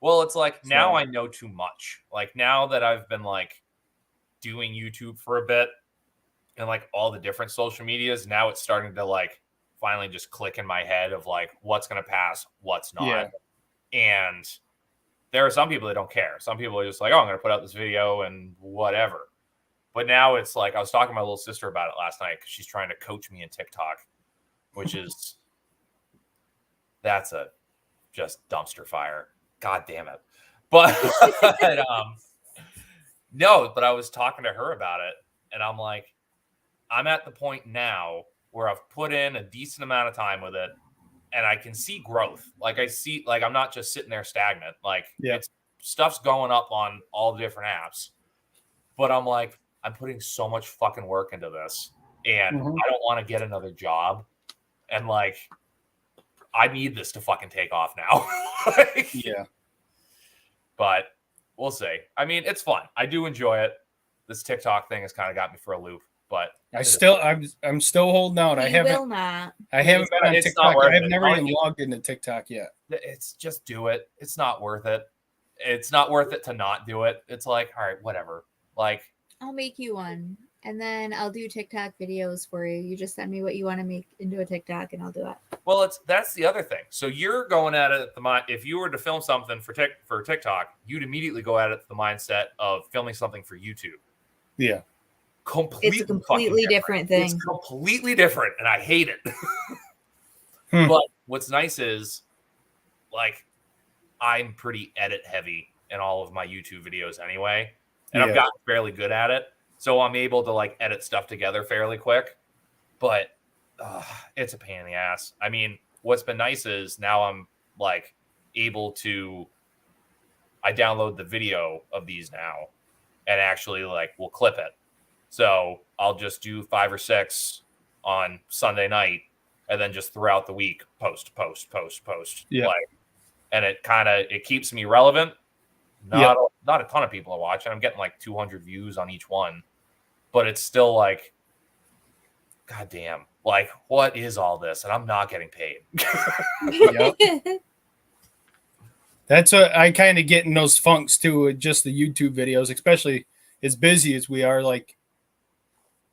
Well, it's like now I know too much. Like now that I've been like doing YouTube for a bit and like all the different social medias, now it's starting to like finally just click in my head of like what's going to pass, what's not. Yeah. And there are some people that don't care. Some people are just like, oh, I'm going to put out this video and whatever. But now it's like I was talking to my little sister about it last night because she's trying to coach me in TikTok, which is that's a just dumpster fire. God damn it. But no, but I was talking to her about it, and I'm like, I'm at the point now where I've put in a decent amount of time with it, and I can see growth. Like I see, like I'm not just sitting there stagnant. Like it's stuff's going up on all the different apps, but I'm like, I'm putting so much fucking work into this, and I don't want to get another job, and like, I need this to fucking take off now. But we'll see. I mean, it's fun. I do enjoy it. This TikTok thing has kind of got me for a loop, but I'm still holding out. I haven't been on TikTok. I've never even logged into TikTok yet. It's just do it. It's not worth it. It's not worth it to not do it. It's like, all right, whatever. Like, I'll make you one, and then I'll do TikTok videos for you. You just send me what you want to make into a TikTok, and I'll do it. Well, that's the other thing. So you're going at it if you were to film something for TikTok, you'd immediately go at it the mindset of filming something for YouTube. Yeah, it's a completely different thing. It's completely different, and I hate it. But what's nice is, like, I'm pretty edit heavy in all of my YouTube videos anyway. And I've gotten fairly good at it. So I'm able to like edit stuff together fairly quick. But it's a pain in the ass. I mean, what's been nice is now I'm like able to, I download the video of these now and actually like we'll clip it. So I'll just do 5 or 6 on Sunday night and then just throughout the week post. Yeah. Like, and it keeps me relevant. Not a ton of people are watching. I'm getting like 200 views on each one, but it's still like, God damn, like what is all this? And I'm not getting paid. That's what I kind of get in those funks too, with just the YouTube videos, especially as busy as we are. Like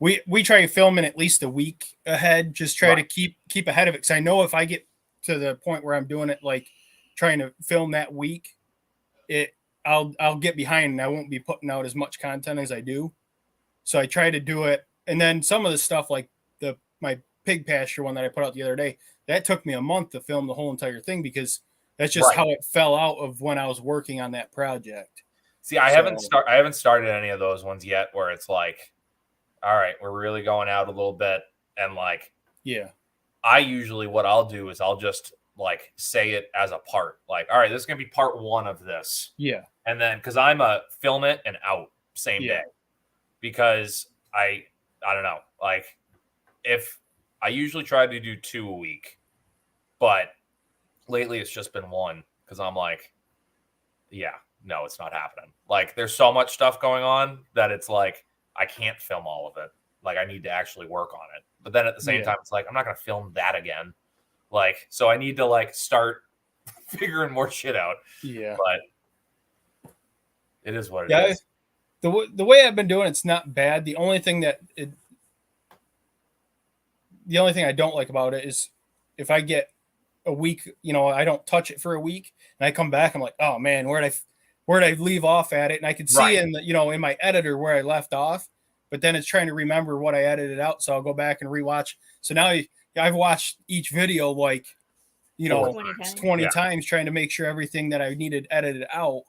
we try filming at least a week ahead, just try to keep ahead of it. Cause I know if I get to the point where I'm doing it, like trying to film that week, I'll get behind and I won't be putting out as much content as I do. So I try to do it. And then some of the stuff like my pig pasture one that I put out the other day, that took me a month to film the whole entire thing because that's just how it fell out of when I was working on that project. See, I haven't started any of those ones yet where it's like, all right, we're really going out a little bit. And like, I usually, what I'll do is I'll just like say it as a part, like, all right, this is going to be part 1 of this. Yeah. And then, cause I'm a film it and out same day because I don't know, like if I usually try to do 2 a week, but lately it's just been 1 because I'm like, no, it's not happening. Like there's so much stuff going on that it's like, I can't film all of it. Like I need to actually work on it. But then at the same time, it's like, I'm not going to film that again. Like, so I need to like start figuring more shit out. Yeah. But it is what it is. The way I've been doing it's not bad. The only thing that the only thing I don't like about it is if I get a week, I don't touch it for a week and I come back, I'm like, oh man, where'd I leave off at it? And I could see in in my editor where I left off, but then it's trying to remember what I edited out. So I'll go back and rewatch. So now I've watched each video 20 times trying to make sure everything that I needed edited out.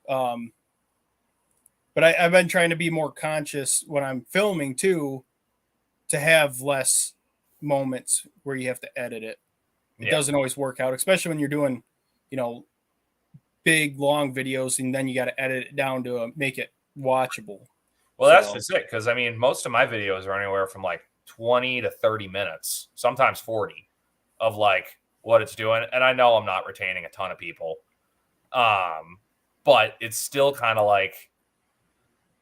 But I've been trying to be more conscious when I'm filming too, to have less moments where you have to edit it. It doesn't always work out, especially when you're doing, big long videos and then you got to edit it down to make it watchable. Well, that's just it. Because I mean, most of my videos are anywhere from like 20 to 30 minutes, sometimes 40 of like what it's doing. And I know I'm not retaining a ton of people. But it's still kind of like,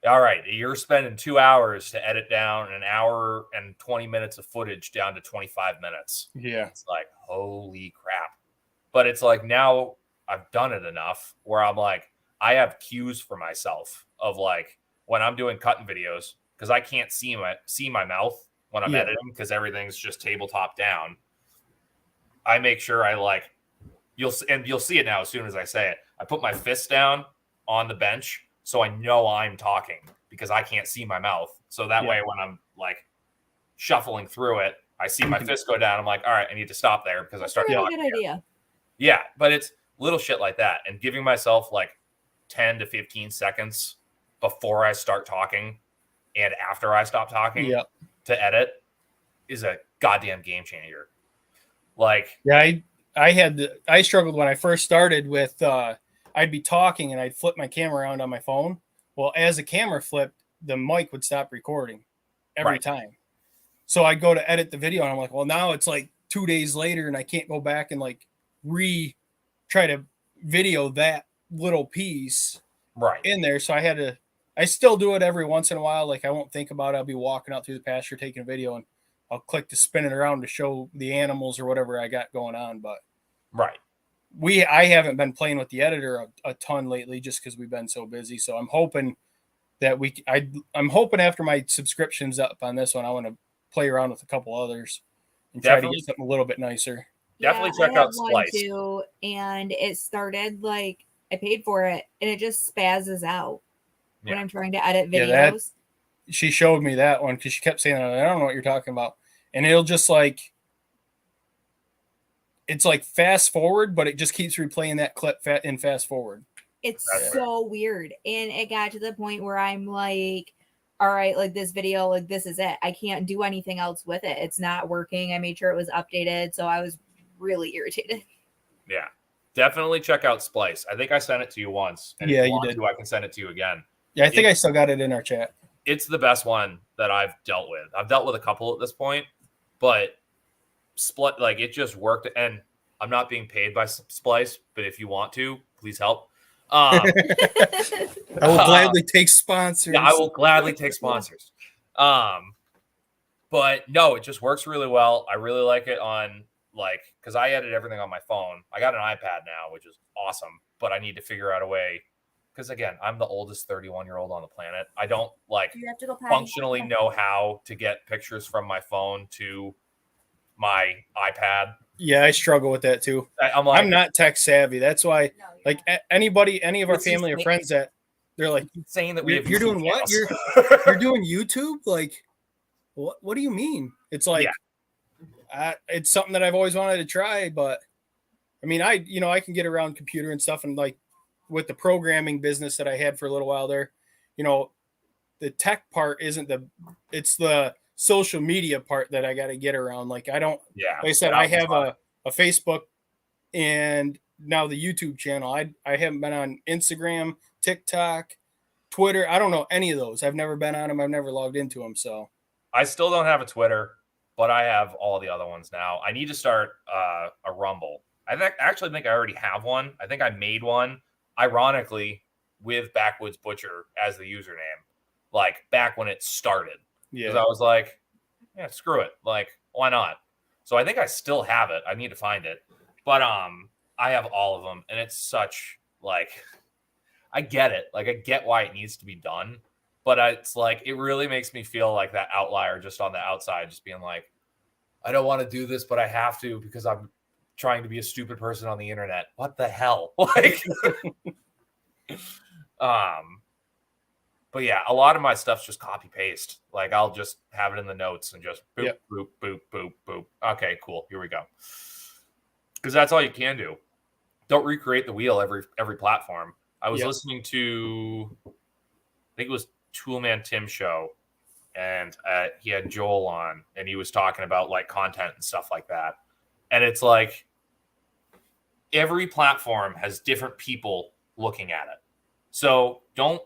all right, you're spending 2 hours to edit down an hour and 20 minutes of footage down to 25 minutes. Yeah. It's like, holy crap. But it's like, now I've done it enough where I'm like, I have cues for myself of like when I'm doing cutting videos, because I can't see my mouth when I'm editing because everything's just tabletop down. I make sure I like, you'll see it now as soon as I say it. I put my fist down on the bench so I know I'm talking because I can't see my mouth. So that way when I'm like shuffling through it, I see my fist go down. I'm like, all right, I need to stop there because I start talking. Good idea. Yeah, but it's little shit like that. And giving myself like 10 to 15 seconds before I start talking and after I stop talking to edit is a goddamn game changer. Like, I struggled when I first started with, I'd be talking and I'd flip my camera around on my phone. Well, as the camera flipped, the mic would stop recording every time. So I'd go to edit the video and I'm like, well, now it's like 2 days later and I can't go back and like try to video that little piece in there. So I still do it every once in a while. Like I won't think about it. I'll be walking out through the pasture, taking a video and I'll click to spin it around to show the animals or whatever I got going on. But I haven't been playing with the editor a ton lately just because we've been so busy. So I'm hoping that I'm hoping after my subscription's up on this one, I want to play around with a couple others and try to get something a little bit nicer. Definitely check out Splice too, and it started like I paid for it and it just spazzes out when I'm trying to edit videos. She showed me that one because she kept saying, I don't know what you're talking about. And it'll just like, it's like fast forward, but it just keeps replaying that clip in fast forward. It's so weird. And it got to the point where I'm like, all right, like this video, like this is it. I can't do anything else with it. It's not working. I made sure it was updated. So I was really irritated. Yeah. Definitely check out Splice. I think I sent it to you once. And if you did. I can send it to you again. Yeah, I think I still got it in our chat. It's the best one that I've dealt with. I've dealt with a couple at this point, but like it just worked. And I'm not being paid by Splice, but if you want to, please help. I will gladly take sponsors. Yeah, I will gladly take sponsors. But no, it just works really well. I really like it on because I edit everything on my phone. I got an iPad now, which is awesome, but I need to figure out a way. Because again, I'm the oldest 31-year-old on the planet. I don't functionally know how to get pictures from my phone to my iPad. Yeah, I struggle with that too. I'm not tech savvy. That's why, any of our family or friends that they're like saying that you're doing what? You're doing YouTube? Like, what do you mean? It's like, it's something that I've always wanted to try, but I mean, I can get around computer and stuff, and like with the programming business that I had for a little while there, the tech part it's the social media part that I got to get around. Like like I said, I have a Facebook and now the YouTube channel. I haven't been on Instagram, TikTok, Twitter. I don't know any of those. I've never been on them. I've never logged into them. So I still don't have a Twitter, but I have all the other ones now. I need to start a Rumble. I actually think I already have one. I think I made one, ironically, with Backwoods Butcher as the username, like back when it started. Yeah. Because I was like, yeah, screw it. Like, why not? So I think I still have it. I need to find it. But I have all of them. And it's such, I get it. Like, I get why it needs to be done. But it's like, it really makes me feel like that outlier just on the outside, just being like, I don't want to do this, but I have to because I'm trying to be a stupid person on the internet. What the hell? Like, but yeah, a lot of my stuff's just copy paste. Like I'll just have it in the notes and just boop, boop, boop, boop, boop. Okay, cool. Here we go. Because that's all you can do. Don't recreate the wheel every platform. I was listening to, I think it was Toolman Tim's show, and he had Joel on, and he was talking about like content and stuff like that. And it's like every platform has different people looking at it. So don't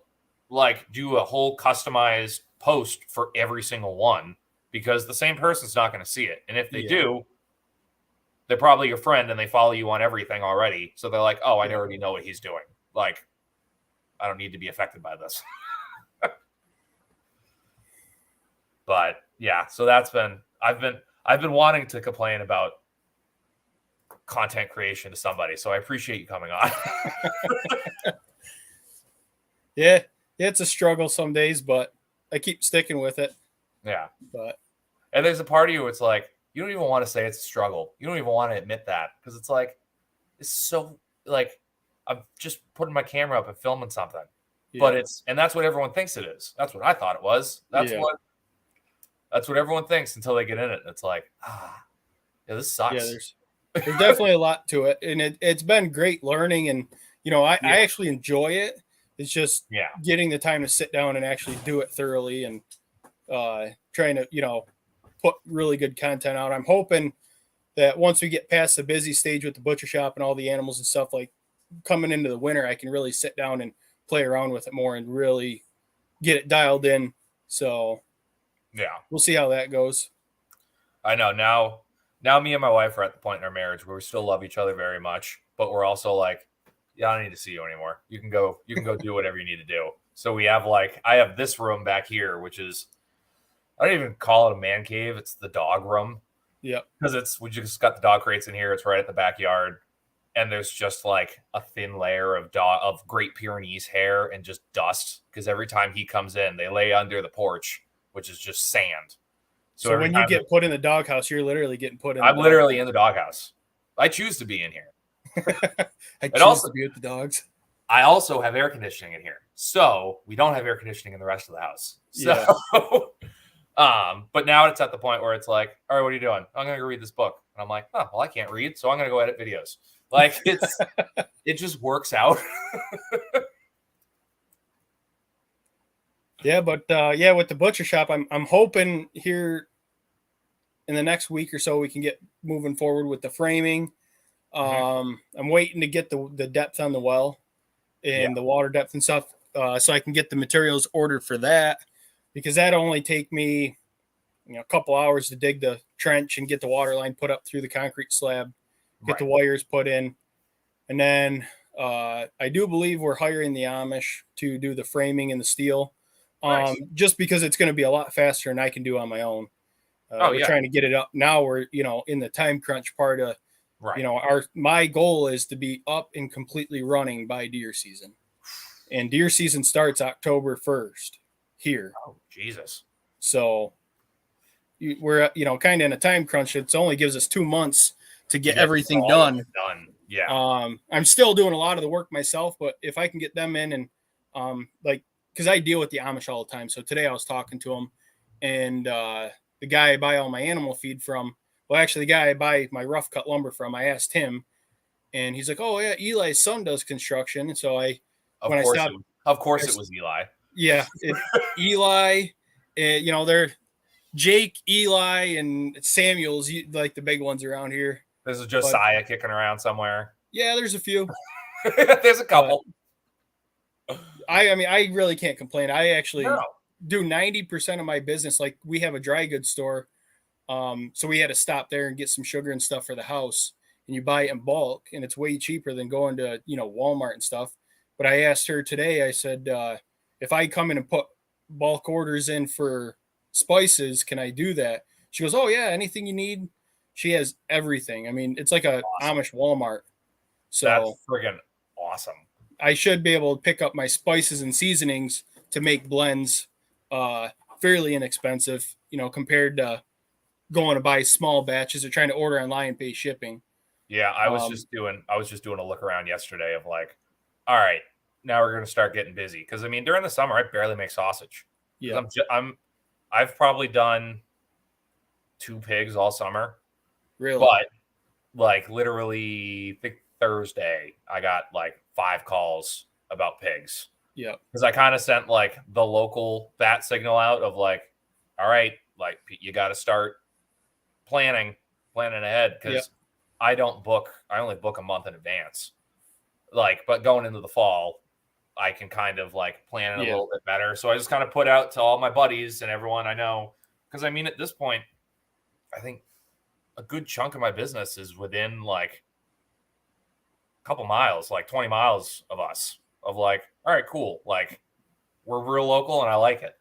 like do a whole customized post for every single one, because the same person's not going to see it. And if they do, they're probably your friend and they follow you on everything already. So they're like, oh, I already know what he's doing. Like, I don't need to be affected by this. But yeah, so that's been, I've been wanting to complain about content creation to somebody. So I appreciate you coming on. Yeah, it's a struggle some days, but I keep sticking with it. Yeah. And there's a part of you, it's like, you don't even want to say it's a struggle. You don't even want to admit that, because it's like, it's so like, I'm just putting my camera up and filming something, but and that's what everyone thinks it is. That's what I thought it was. That's what everyone thinks until they get in it. And it's like, this sucks. Yeah, there's definitely a lot to it. And it's been great learning. And, I actually enjoy it. It's just getting the time to sit down and actually do it thoroughly and trying to, put really good content out. I'm hoping that once we get past the busy stage with the butcher shop and all the animals and stuff, like coming into the winter, I can really sit down and play around with it more and really get it dialed in. So we'll see how that goes. I know now me and my wife are at the point in our marriage where we still love each other very much, but we're also like, I don't need to see you anymore. You can go do whatever you need to do. So we have I have this room back here, which is, I don't even call it a man cave. It's the dog room. Yeah. Because we just got the dog crates in here. It's right at the backyard. And there's just like a thin layer of Great Pyrenees hair and just dust. Because every time he comes in, they lay under the porch, which is just sand. So when you get put in the doghouse, you're literally getting put in. I'm literally in the doghouse. I choose to be in here. I choose to be with the dogs. I also have air conditioning in here. So we don't have air conditioning in the rest of the house. So but now it's at the point where it's like, all right, what are you doing? I'm going to go read this book. And I'm like, oh, well, I can't read, so I'm going to go edit videos. Like it just works out. But with the butcher shop, I'm hoping here in the next week or so we can get moving forward with the framing. I'm waiting to get the depth on the well and the water depth and stuff, so I can get the materials ordered for that, because that'll only take me a couple hours to dig the trench and get the water line put up through the concrete slab, get the wires put in. And then I do believe we're hiring the Amish to do the framing and the steel, just because it's going to be a lot faster than I can do on my own. We're trying to get it up now. We're, in the time crunch part of, my goal is to be up and completely running by deer season. And deer season starts October 1st here. Oh, Jesus. So we're, kind of in a time crunch. It only gives us 2 months to get everything done. Yeah. I'm still doing a lot of the work myself, but if I can get them in and because I deal with the Amish all the time. So today I was talking to them, and the guy I buy all my animal feed from, the guy I buy my rough cut lumber from, I asked him, and he's like, oh yeah, Eli's son does construction. And so of course it was Eli. Yeah. Eli, they're Jake, Eli, and Samuel's like the big ones around here. There's a Josiah kicking around somewhere. Yeah, there's a few. There's a couple. I really can't complain. I actually do 90% of my business. Like, we have a dry goods store. So we had to stop there and get some sugar and stuff for the house, and you buy it in bulk, and it's way cheaper than going to, Walmart and stuff. But I asked her today, I said, if I come in and put bulk orders in for spices, can I do that? She goes, oh yeah, anything you need. She has everything. I mean, it's like a Amish Walmart. So that's friggin' awesome. I should be able to pick up my spices and seasonings to make blends fairly inexpensive, compared to going to buy small batches. They're trying to order online and pay shipping. Yeah, I was just doing a look around yesterday of like, all right, now we're gonna start getting busy because I mean during the summer I barely make sausage. Yeah, I've probably done 2 pigs all summer, really. but like literally, I think Thursday I got like 5 calls about pigs. Yeah, Because I kind of sent like the local bat signal out of like, all right, like you got to start planning ahead because I only book a month in advance. Like, but going into the fall, I can kind of like plan it a little bit better. So I just kind of put out to all my buddies and everyone I know. Because I mean, at this point, I think a good chunk of my business is within like a couple miles, like 20 miles of us. Of like, all right, cool. Like, we're real local and I like it.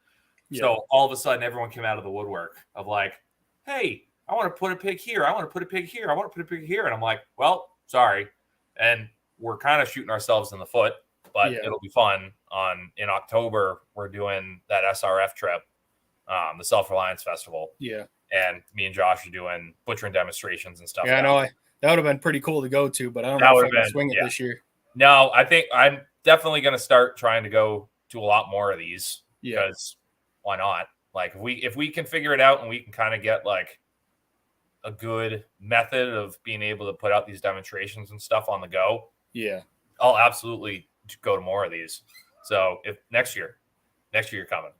Yeah. So all of a sudden, everyone came out of the woodwork of like, hey, I want to put a pig here. I want to put a pig here. I want to put a pig here. And I'm like, well, sorry. And we're kind of shooting ourselves in the foot, but it'll be fun. In October, we're doing that SRF trip, the Self-Reliance Festival. Yeah. And me and Josh are doing butchering demonstrations and stuff. Yeah, I know. That would have been pretty cool to go to, but I don't know if I can swing it this year. No, I think I'm definitely going to start trying to go to a lot more of these because why not? Like if we can figure it out and we can kind of get like a good method of being able to put out these demonstrations and stuff on the go, I'll absolutely go to more of these. So if next year you're coming.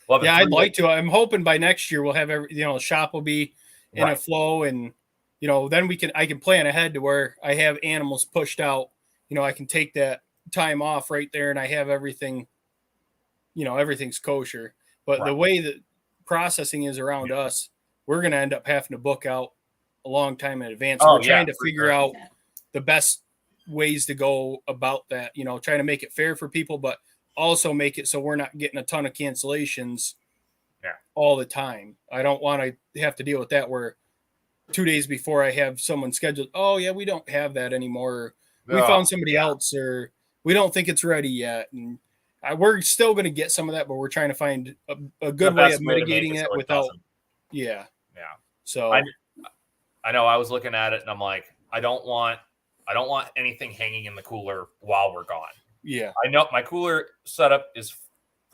I'd like to. I'm hoping by next year we'll have the shop will be in a flow and then I can plan ahead to where I have animals pushed out. I can take that time off right there and I have everything, everything's kosher. But the way that processing is around us, we're going to end up having to book out a long time in advance. So we're trying to figure out the best ways to go about that, trying to make it fair for people, but also make it so we're not getting a ton of cancellations all the time. I don't want to have to deal with that where 2 days before I have someone scheduled, oh yeah, we don't have that anymore. We found somebody else, or we don't think it's ready yet. And we're still going to get some of that, but we're trying to find a good way of mitigating it without. Yeah. So I know I was looking at it and I'm like, I don't want anything hanging in the cooler while we're gone. Yeah. I know my cooler setup is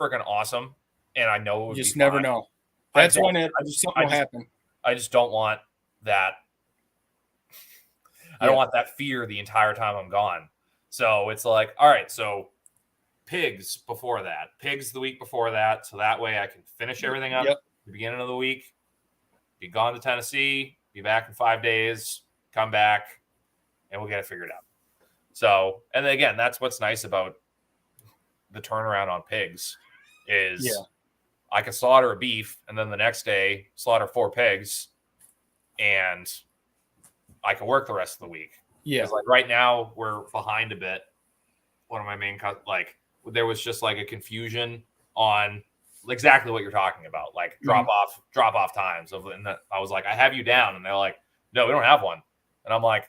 freaking awesome. And I know it would just be never fine. know. That's when something will happen. I just don't want that. I don't want that fear the entire time I'm gone. So it's like, all right, so pigs before that, pigs the week before that. So that way I can finish everything up at the beginning of the week, be gone to Tennessee, be back in 5 days, come back, and we'll get it figured out. So, and then again, that's what's nice about the turnaround on pigs is I can slaughter a beef and then the next day slaughter 4 pigs and I can work the rest of the week. Yeah. Like right now we're behind a bit. One of my main there was just like a confusion on exactly what you're talking about, like drop off times and I was like, I have you down, and they're like, no, we don't have one, and I'm like,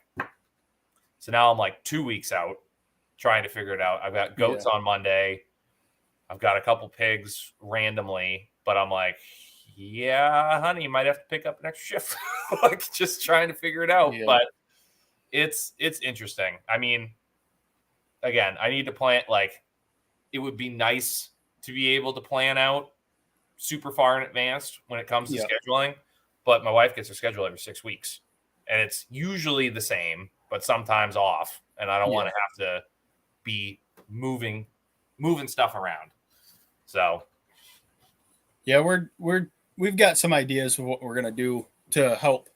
so now I'm like 2 weeks out trying to figure it out. I've got goats on Monday. I've got a couple pigs randomly, but I'm like, yeah, honey, you might have to pick up an extra shift. Like just trying to figure it out. But it's interesting. I mean, again, I need to plan, like it would be nice to be able to plan out super far in advance when it comes to scheduling, but my wife gets her schedule every 6 weeks and it's usually the same, but sometimes off. And I don't want to have to be moving stuff around. So we've got some ideas of what we're going to do to help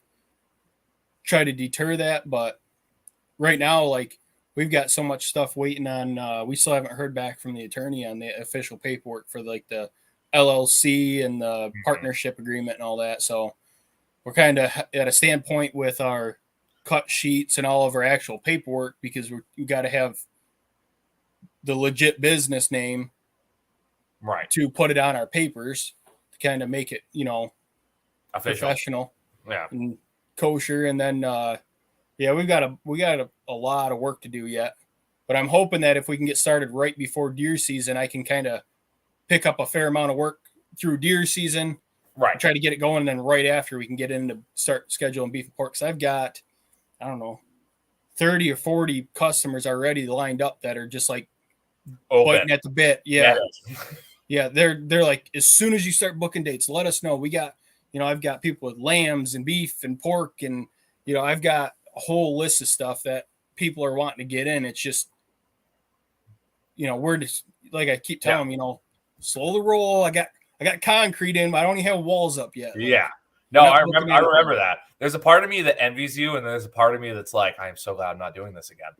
try to deter that. But right now, like we've got so much stuff waiting on. We still haven't heard back from the attorney on the official paperwork for like the LLC and the partnership agreement and all that. So we're kind of at a standpoint with our cut sheets and all of our actual paperwork because we got to have the legit business name to put it on our papers to kind of make it, official, professional, and kosher. And then, we got a lot of work to do yet, but I'm hoping that if we can get started right before deer season, I can kind of pick up a fair amount of work through deer season Right. Try to get it going, and then right after we can get in to start scheduling beef and pork. Because I've got, I don't know, 30 or 40 customers already lined up that are just like biting at the bit. Yeah. Yeah. They're like, as soon as you start booking dates, let us know. We got, I've got people with lambs and beef and pork, and, I've got a whole list of stuff that people are wanting to get in. It's just, we're just, like I keep telling them, slow the roll. I got concrete in, but I don't even have walls up yet. Yeah. No, I remember that. There's a part of me that envies you, and there's a part of me that's like, I am so glad I'm not doing this again.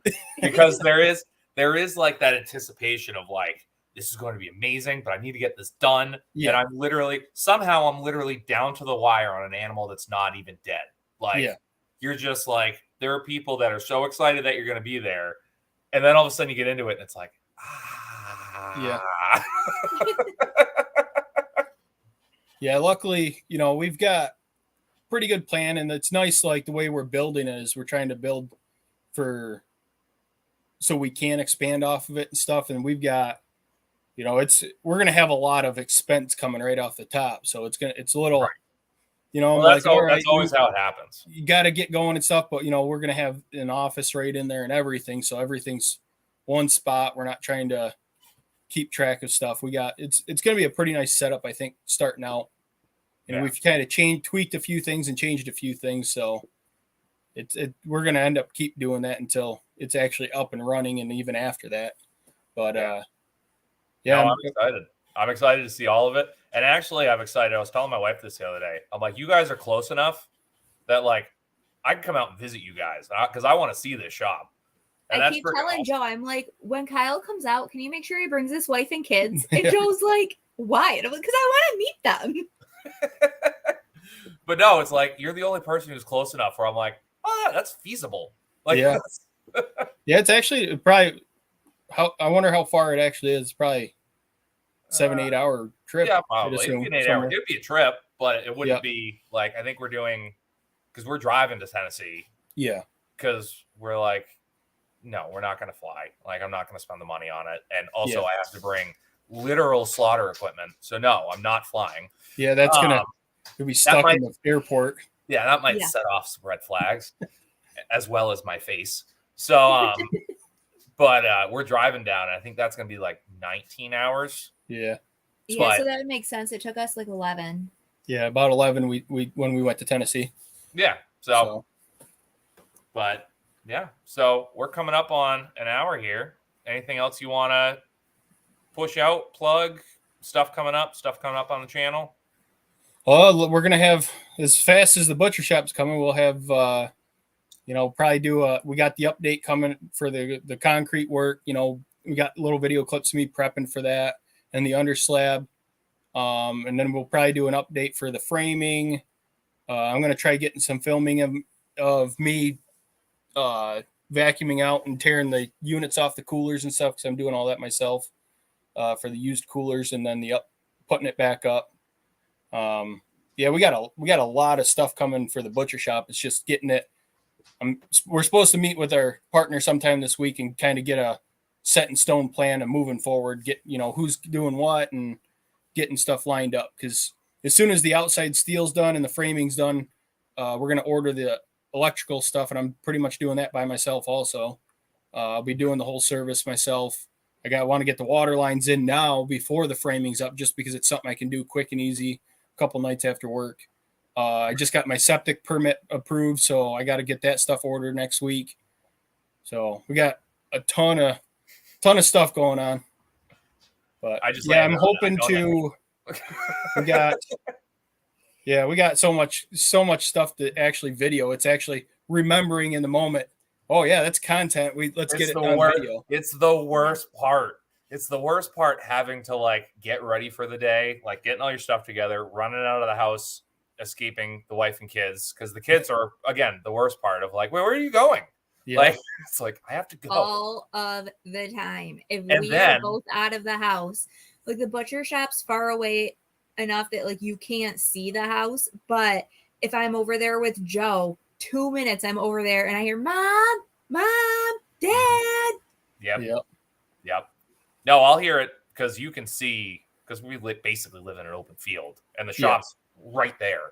Because there is like that anticipation of like, this is going to be amazing, but I need to get this done. Yeah. And I'm literally down to the wire on an animal that's not even dead. Like, you're just like, there are people that are so excited that you're going to be there. And then all of a sudden you get into it and it's like, Yeah. Yeah. Luckily, we've got pretty good plan, and it's nice. Like the way we're building it is we're trying to build so we can expand off of it and stuff. And we've got, we're going to have a lot of expense coming right off the top. So it's a little, right. Well, that's always how it happens. You got to get going and stuff, but we're going to have an office right in there and everything. So everything's one spot. We're not trying to keep track of stuff. It's going to be a pretty nice setup, I think, starting out. And we've kind of tweaked a few things and changed a few things. So we're going to end up keep doing that until it's actually up and running, and even after that. But no, I'm excited. I'm excited to see all of it. And actually, I'm excited. I was telling my wife this the other day. I'm like, you guys are close enough that like I can come out and visit you guys because I want to see this shop. And I keep telling awesome. Joe, I'm like, when Kyle comes out, can you make sure he brings his wife and kids? And Joe's like, why? And I'm like, because I want to meet them. But no, it's like you're the only person who's close enough where I'm like, oh, that's feasible. Like, yeah, it's actually probably. I wonder how far it actually is. It's probably 7-8 hour trip. Yeah, probably. It'd be an 8 hour. It'd be a trip, but it wouldn't be like I think we're doing because we're driving to Tennessee. Yeah, because we're like, no, we're not going to fly. Like, I'm not going to spend the money on it, and also I have to bring literal slaughter equipment. So no, I'm not flying. Yeah, that's gonna be stuck in the airport. Yeah, that might set off some red flags, as well as my face. So, but we're driving down, and I think that's gonna be like 19 hours. Yeah. Yeah, so that would make sense. It took us like 11. Yeah, about 11. We when we went to Tennessee. Yeah. So. But yeah, so we're coming up on an hour here. Anything else you want to push out, plug, stuff coming up on the channel? Well, we're going to have, as fast as the butcher shop's coming, we'll have, probably we got the update coming for the concrete work. We got little video clips of me prepping for that and the underslab. And then we'll probably do an update for the framing. I'm going to try getting some filming of me vacuuming out and tearing the units off the coolers and stuff, because I'm doing all that myself for the used coolers, and then putting it back up. We got a lot of stuff coming for the butcher shop. It's just getting it. We're supposed to meet with our partner sometime this week and kind of get a set in stone plan of moving forward, get who's doing what and getting stuff lined up, because as soon as the outside steel's done and the framing's done, we're going to order the electrical stuff, and I'm pretty much doing that by myself also. I'll be doing the whole service myself. I want to get the water lines in now before the framing's up, just because it's something I can do quick and easy a couple nights after work. I just got my septic permit approved, so I got to get that stuff ordered next week. So we got a ton of stuff going on. But I'm hoping to. We got so much stuff to actually video. It's actually remembering in the moment. Oh yeah, that's content. Let's get it on video. It's the worst part. It's the worst part, having to like get ready for the day, like getting all your stuff together, running out of the house, escaping the wife and kids, because the kids are again the worst part of like, where are you going? Yeah. Like it's like I have to go all of the time. If we are both out of the house, like the butcher shop's far away enough that like you can't see the house, but if I'm over there with Joe, 2 minutes I'm over there and I hear mom, dad. Yep. No, I'll hear it because you can see, because we basically live in an open field, and the shop's right there.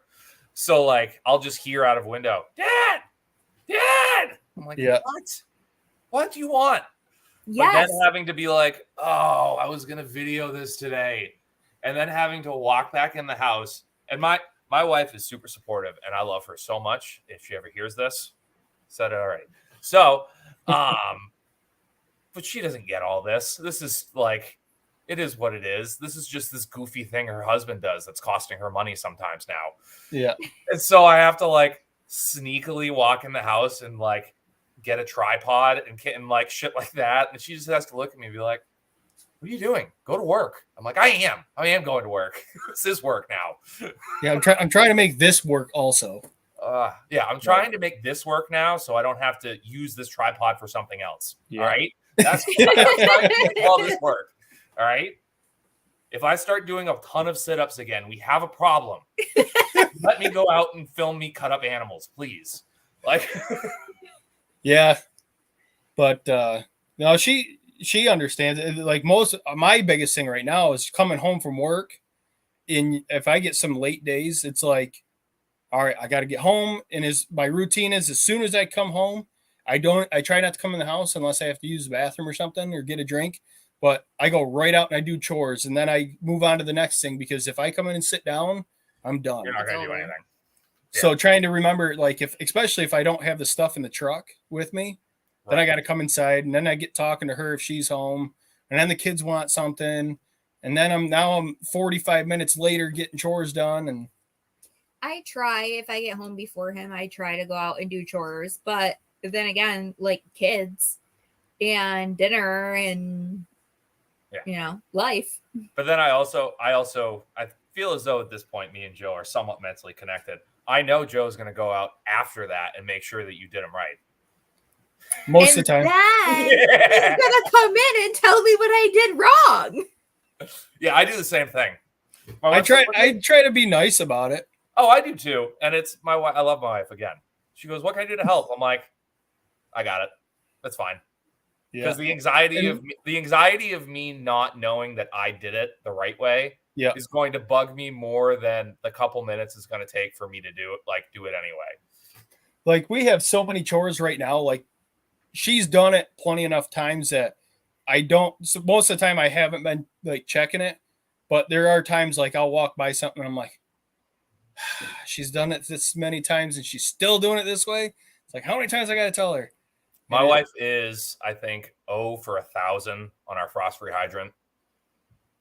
So like I'll just hear out of window, Dad. I'm like, what do you want? Yes. But then having to be like, oh, I was gonna video this today, and then having to walk back in the house. And my wife is super supportive, and I love her so much. If she ever hears this, said it all right. So, but she doesn't get all this. This is like, it is what it is. This is just this goofy thing her husband does that's costing her money sometimes now. Yeah. And so I have to like sneakily walk in the house and like get a tripod and like shit like that. And she just has to look at me and be like, what are you doing? Go to work. I'm like, I am going to work. This is work now. Yeah. I'm trying to make this work also. I'm trying to make this work now so I don't have to use this tripod for something else. Yeah. All right. That's I'm trying to make all this work. All right. If I start doing a ton of sit-ups again, we have a problem. Let me go out and film me cut up animals, please. Like, yeah, but no, she understands it. Like my biggest thing right now is coming home from work. If I get some late days, it's like, all right, I got to get home. And my routine is as soon as I come home, I try not to come in the house unless I have to use the bathroom or something or get a drink. But I go right out and I do chores, and then I move on to the next thing, because if I come in and sit down, I'm done. You're not going to do anything. Yeah. So trying to remember, like, especially if I don't have the stuff in the truck with me, then I got to come inside, and then I get talking to her if she's home, and then the kids want something, and then I'm 45 minutes later getting chores done. And I try, if I get home before him, I try to go out and do chores, but then again, like kids and dinner and life. But then I feel as though at this point, me and Joe are somewhat mentally connected. I know Joe's going to go out after that and make sure that you did him right. Most of the time. Then he's going to come in and tell me what I did wrong. Yeah, I do the same thing. I try to be nice about it. Oh, I do too. And it's my wife. I love my wife again. She goes, what can I do to help? I'm like, I got it. That's fine. Because the anxiety of me not knowing that I did it the right way is going to bug me more than the couple minutes it's going to take for me to do it anyway. Like, we have so many chores right now. Like, she's done it plenty enough times that I don't. So most of the time I haven't been like checking it, but there are times like I'll walk by something and I'm like, she's done it this many times and she's still doing it this way. It's like, how many times I got to tell her? My wife is, I think, 0 for 1,000 on our frost-free hydrant.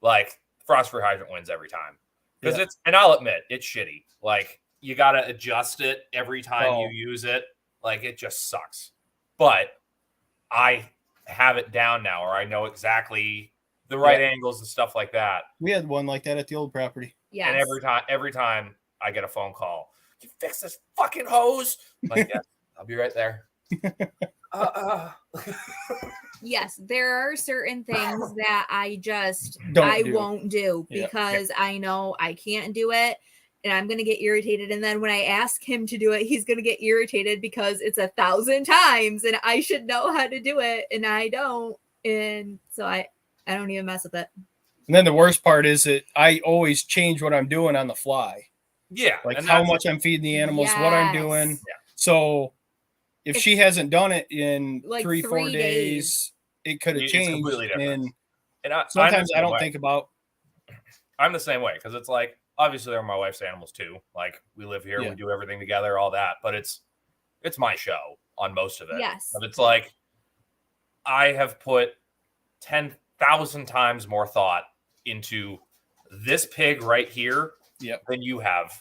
Like, frost-free hydrant wins every time. Because and I'll admit, it's shitty. Like, you got to adjust it every time you use it. Like, it just sucks. But I have it down now, or I know exactly the right angles and stuff like that. We had one like that at the old property. Yeah. And every time I get a phone call, you fix this fucking hose? I'm like, yeah, I'll be right there. Yes, there are certain things that I won't do because I know I can't do it and I'm going to get irritated. And then when I ask him to do it, he's going to get irritated because it's 1,000 times and I should know how to do it and I don't. And so I don't even mess with it. And then the worst part is that I always change what I'm doing on the fly. Yeah. Like how much I'm feeding the animals, what I'm doing. Yeah. So if she hasn't done it in like 3-4 days, it could have changed. Completely different. And sometimes I don't think about. I'm the same way because it's like, obviously they're my wife's animals too. Like we live here, we do everything together, all that. But it's my show on most of it. Yes. But it's like I have put 10,000 times more thought into this pig right here than you have.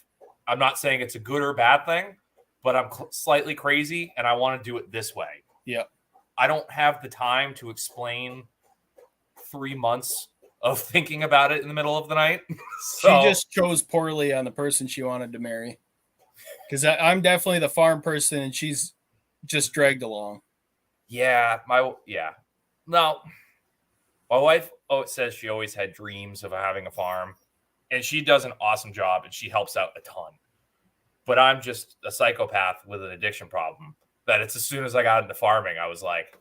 I'm not saying it's a good or bad thing, but I'm slightly crazy and I want to do it this way. Yeah. I don't have the time to explain 3 months of thinking about it in the middle of the night. So, she just chose poorly on the person she wanted to marry. Because I'm definitely the farm person and she's just dragged along. Yeah. No. My wife says she always had dreams of having a farm. And she does an awesome job and she helps out a ton. But I'm just a psychopath with an addiction problem. That it's as soon as I got into farming, I was like,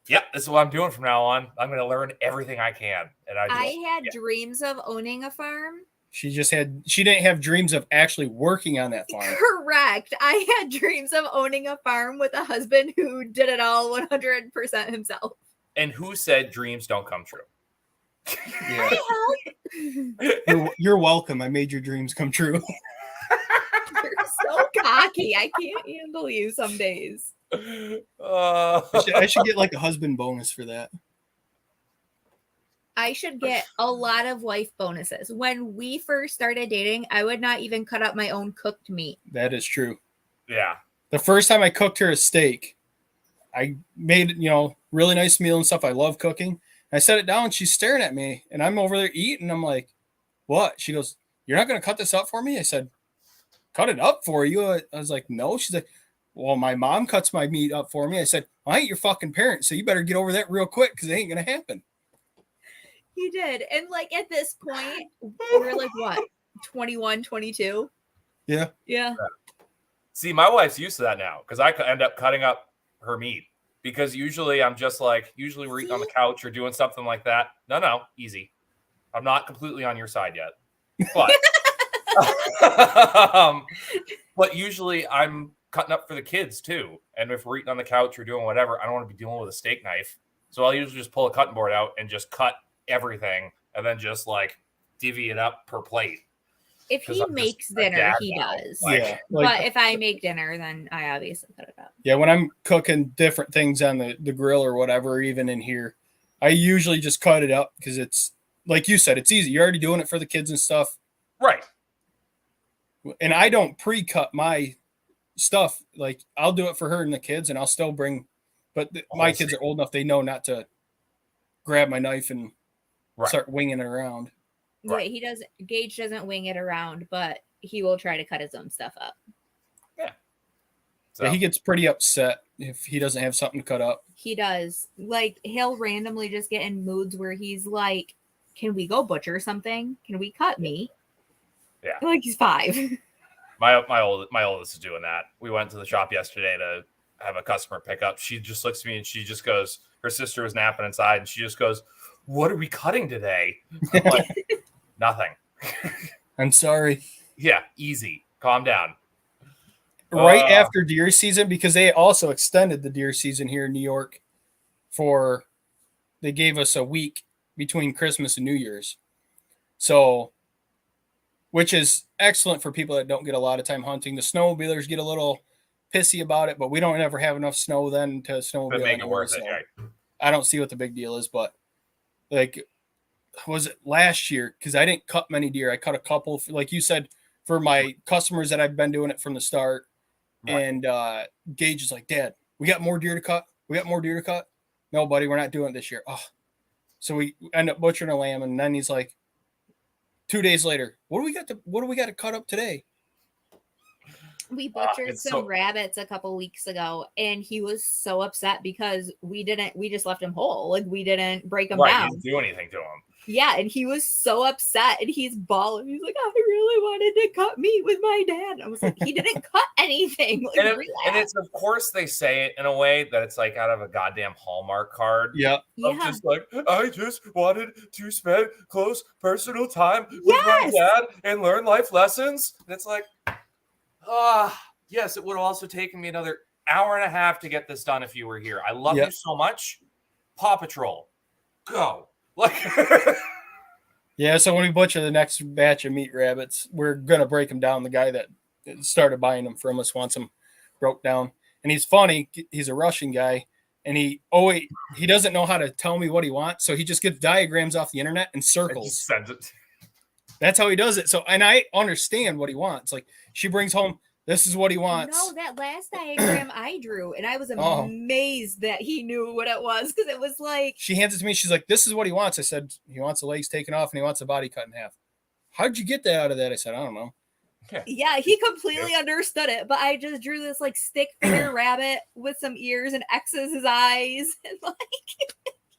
"Yep, this is what I'm doing from now on. I'm going to learn everything I can." And I had dreams of owning a farm, She didn't have dreams of actually working on that farm. Correct. I had dreams of owning a farm with a husband who did it all 100% himself. And who said dreams don't come true? Yeah. I help. You're welcome. I made your dreams come true. You're so cocky. I can't handle you some days. I should get like a husband bonus for that. I should get a lot of wife bonuses. When we first started dating, I would not even cut up my own cooked meat. That is true. Yeah. The first time I cooked her a steak, I made, really nice meal and stuff. I love cooking. I set it down and she's staring at me and I'm over there eating. I'm like, what? She goes, "You're not going to cut this up for me?" I said, "Cut it up for you." I was like, "No." She's like, "Well, my mom cuts my meat up for me." I said, "I ain't your fucking parent, so you better get over that real quick because it ain't going to happen." He did. And like at this point, we're like what? 21, 22? Yeah. Yeah. See, my wife's used to that now because I end up cutting up her meat because usually I'm just like, we're eating on the couch or doing something like that. No, easy. I'm not completely on your side yet. But, but usually I'm cutting up for the kids too. And if we're eating on the couch or doing whatever, I don't want to be dealing with a steak knife. So I'll usually just pull a cutting board out and just cut everything and then just like divvy it up per plate. If he makes dinner, he does. Yeah. But if I make dinner, then I obviously cut it up. Yeah, when I'm cooking different things on the grill or whatever, even in here, I usually just cut it up because it's, like you said, it's easy. You're already doing it for the kids and stuff. Right. And I don't pre-cut my stuff. Like, I'll do it for her and the kids, and I'll still bring, but my kids are old enough, they know not to grab my knife and start winging it around. Right. Gage doesn't wing it around, but he will try to cut his own stuff up. Yeah. So he gets pretty upset if he doesn't have something to cut up. He does. Like, he'll randomly just get in moods where he's like, "Can we go butcher something? Can we cut meat?" Yeah. Like he's 5. My oldest is doing that. We went to the shop yesterday to have a customer pick up. She just looks at me and she just goes, her sister was napping inside and she just goes, "What are we cutting today?" I'm like, "Nothing." I'm sorry. Yeah, easy. Calm down. Right after deer season, because they also extended the deer season here in New York they gave us a week between Christmas and New Year's. So, which is excellent for people that don't get a lot of time hunting. The snowmobilers get a little pissy about it, but we don't ever have enough snow then to snowmobile. Make it worth it, right? I don't see what the big deal is, but like, was it last year? Because I didn't cut many deer. I cut a couple, like you said, for my customers that I've been doing it from the start. Right. And Gage is like, "Dad, we got more deer to cut. We got more deer to cut." "No, buddy, we're not doing it this year." Oh, so we end up butchering a lamb, and then he's like, 2 days later, "What do we got to cut up today?" We butchered some rabbits a couple weeks ago, and he was so upset because we just left him whole. Like, we didn't break him down. You didn't do anything to him. Yeah, and he was so upset, and he's bawling. He's like, "I really wanted to cut meat with my dad." I was like, he didn't cut anything. Like, and it's, of course, they say it in a way that it's like out of a goddamn Hallmark card. Yeah. I'm just like, "I just wanted to spend close personal time with my dad and learn life lessons." And it's like, yes, it would have also taken me another hour and a half to get this done if you were here. I love you so much. Paw Patrol, go. Like, yeah. So when we butcher the next batch of meat rabbits, we're gonna break them down. The guy that started buying them from us wants them broke down, and he's funny. He's a Russian guy, and he doesn't know how to tell me what he wants, so he just gets diagrams off the internet and circles. Sends it. That's how he does it. So, and I understand what he wants. Like, she brings home, "This is what he wants." No, that last diagram I drew, and I was amazed that he knew what it was, because it was like, she hands it to me. She's like, "This is what he wants." I said, "He wants the legs taken off and he wants the body cut in half." "How'd you get that out of that?" I said, "I don't know." Yeah, he completely understood it, but I just drew this like stick figure rabbit with some ears and X's his eyes, and like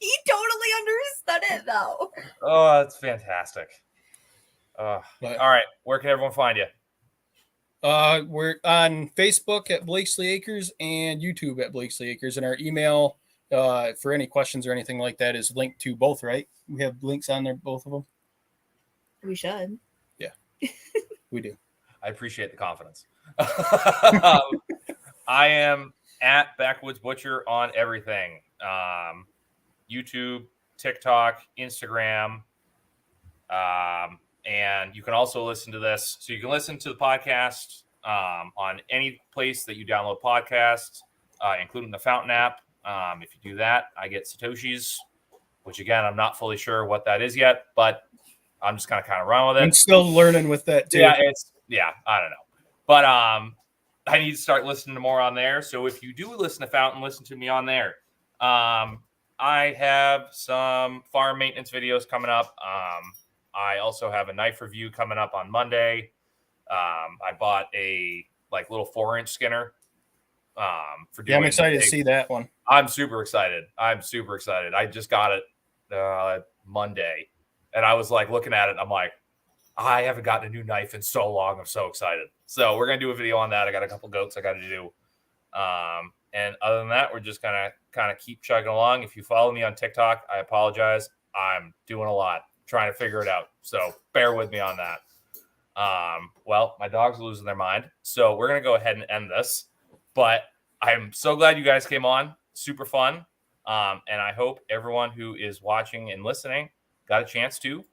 he totally understood it though. Oh, that's fantastic. All right, where can everyone find you? We're on Facebook at Blakesley Acres and YouTube at Blakesley Acres, and our email for any questions or anything like that is linked to both, right? We have links on there, both of them. We should. Yeah. We do. I appreciate the confidence. I am at Backwoods Butcher on everything. YouTube, TikTok, Instagram. And you can also listen to this. So you can listen to the podcast on any place that you download podcasts, including the Fountain app. If you do that, I get Satoshis, which again, I'm not fully sure what that is yet, but I'm just kind of run with it. I'm still learning with that too. Yeah, I don't know. But I need to start listening to more on there. So if you do listen to Fountain, listen to me on there. I have some farm maintenance videos coming up. I also have a knife review coming up on Monday. I bought a little 4-inch skinner. For doing I'm excited to see that one. I'm super excited. I just got it Monday, and I was looking at it. I'm like, I haven't gotten a new knife in so long. I'm so excited. So we're gonna do a video on that. I got a couple goats I got to do. And other than that, we're just gonna kind of keep chugging along. If you follow me on TikTok, I apologize. I'm doing a lot, trying to figure it out. So bear with me on that. Well, my dogs are losing their mind. So we're gonna go ahead and end this. But I'm so glad you guys came on. Super fun. And I hope everyone who is watching and listening got a chance to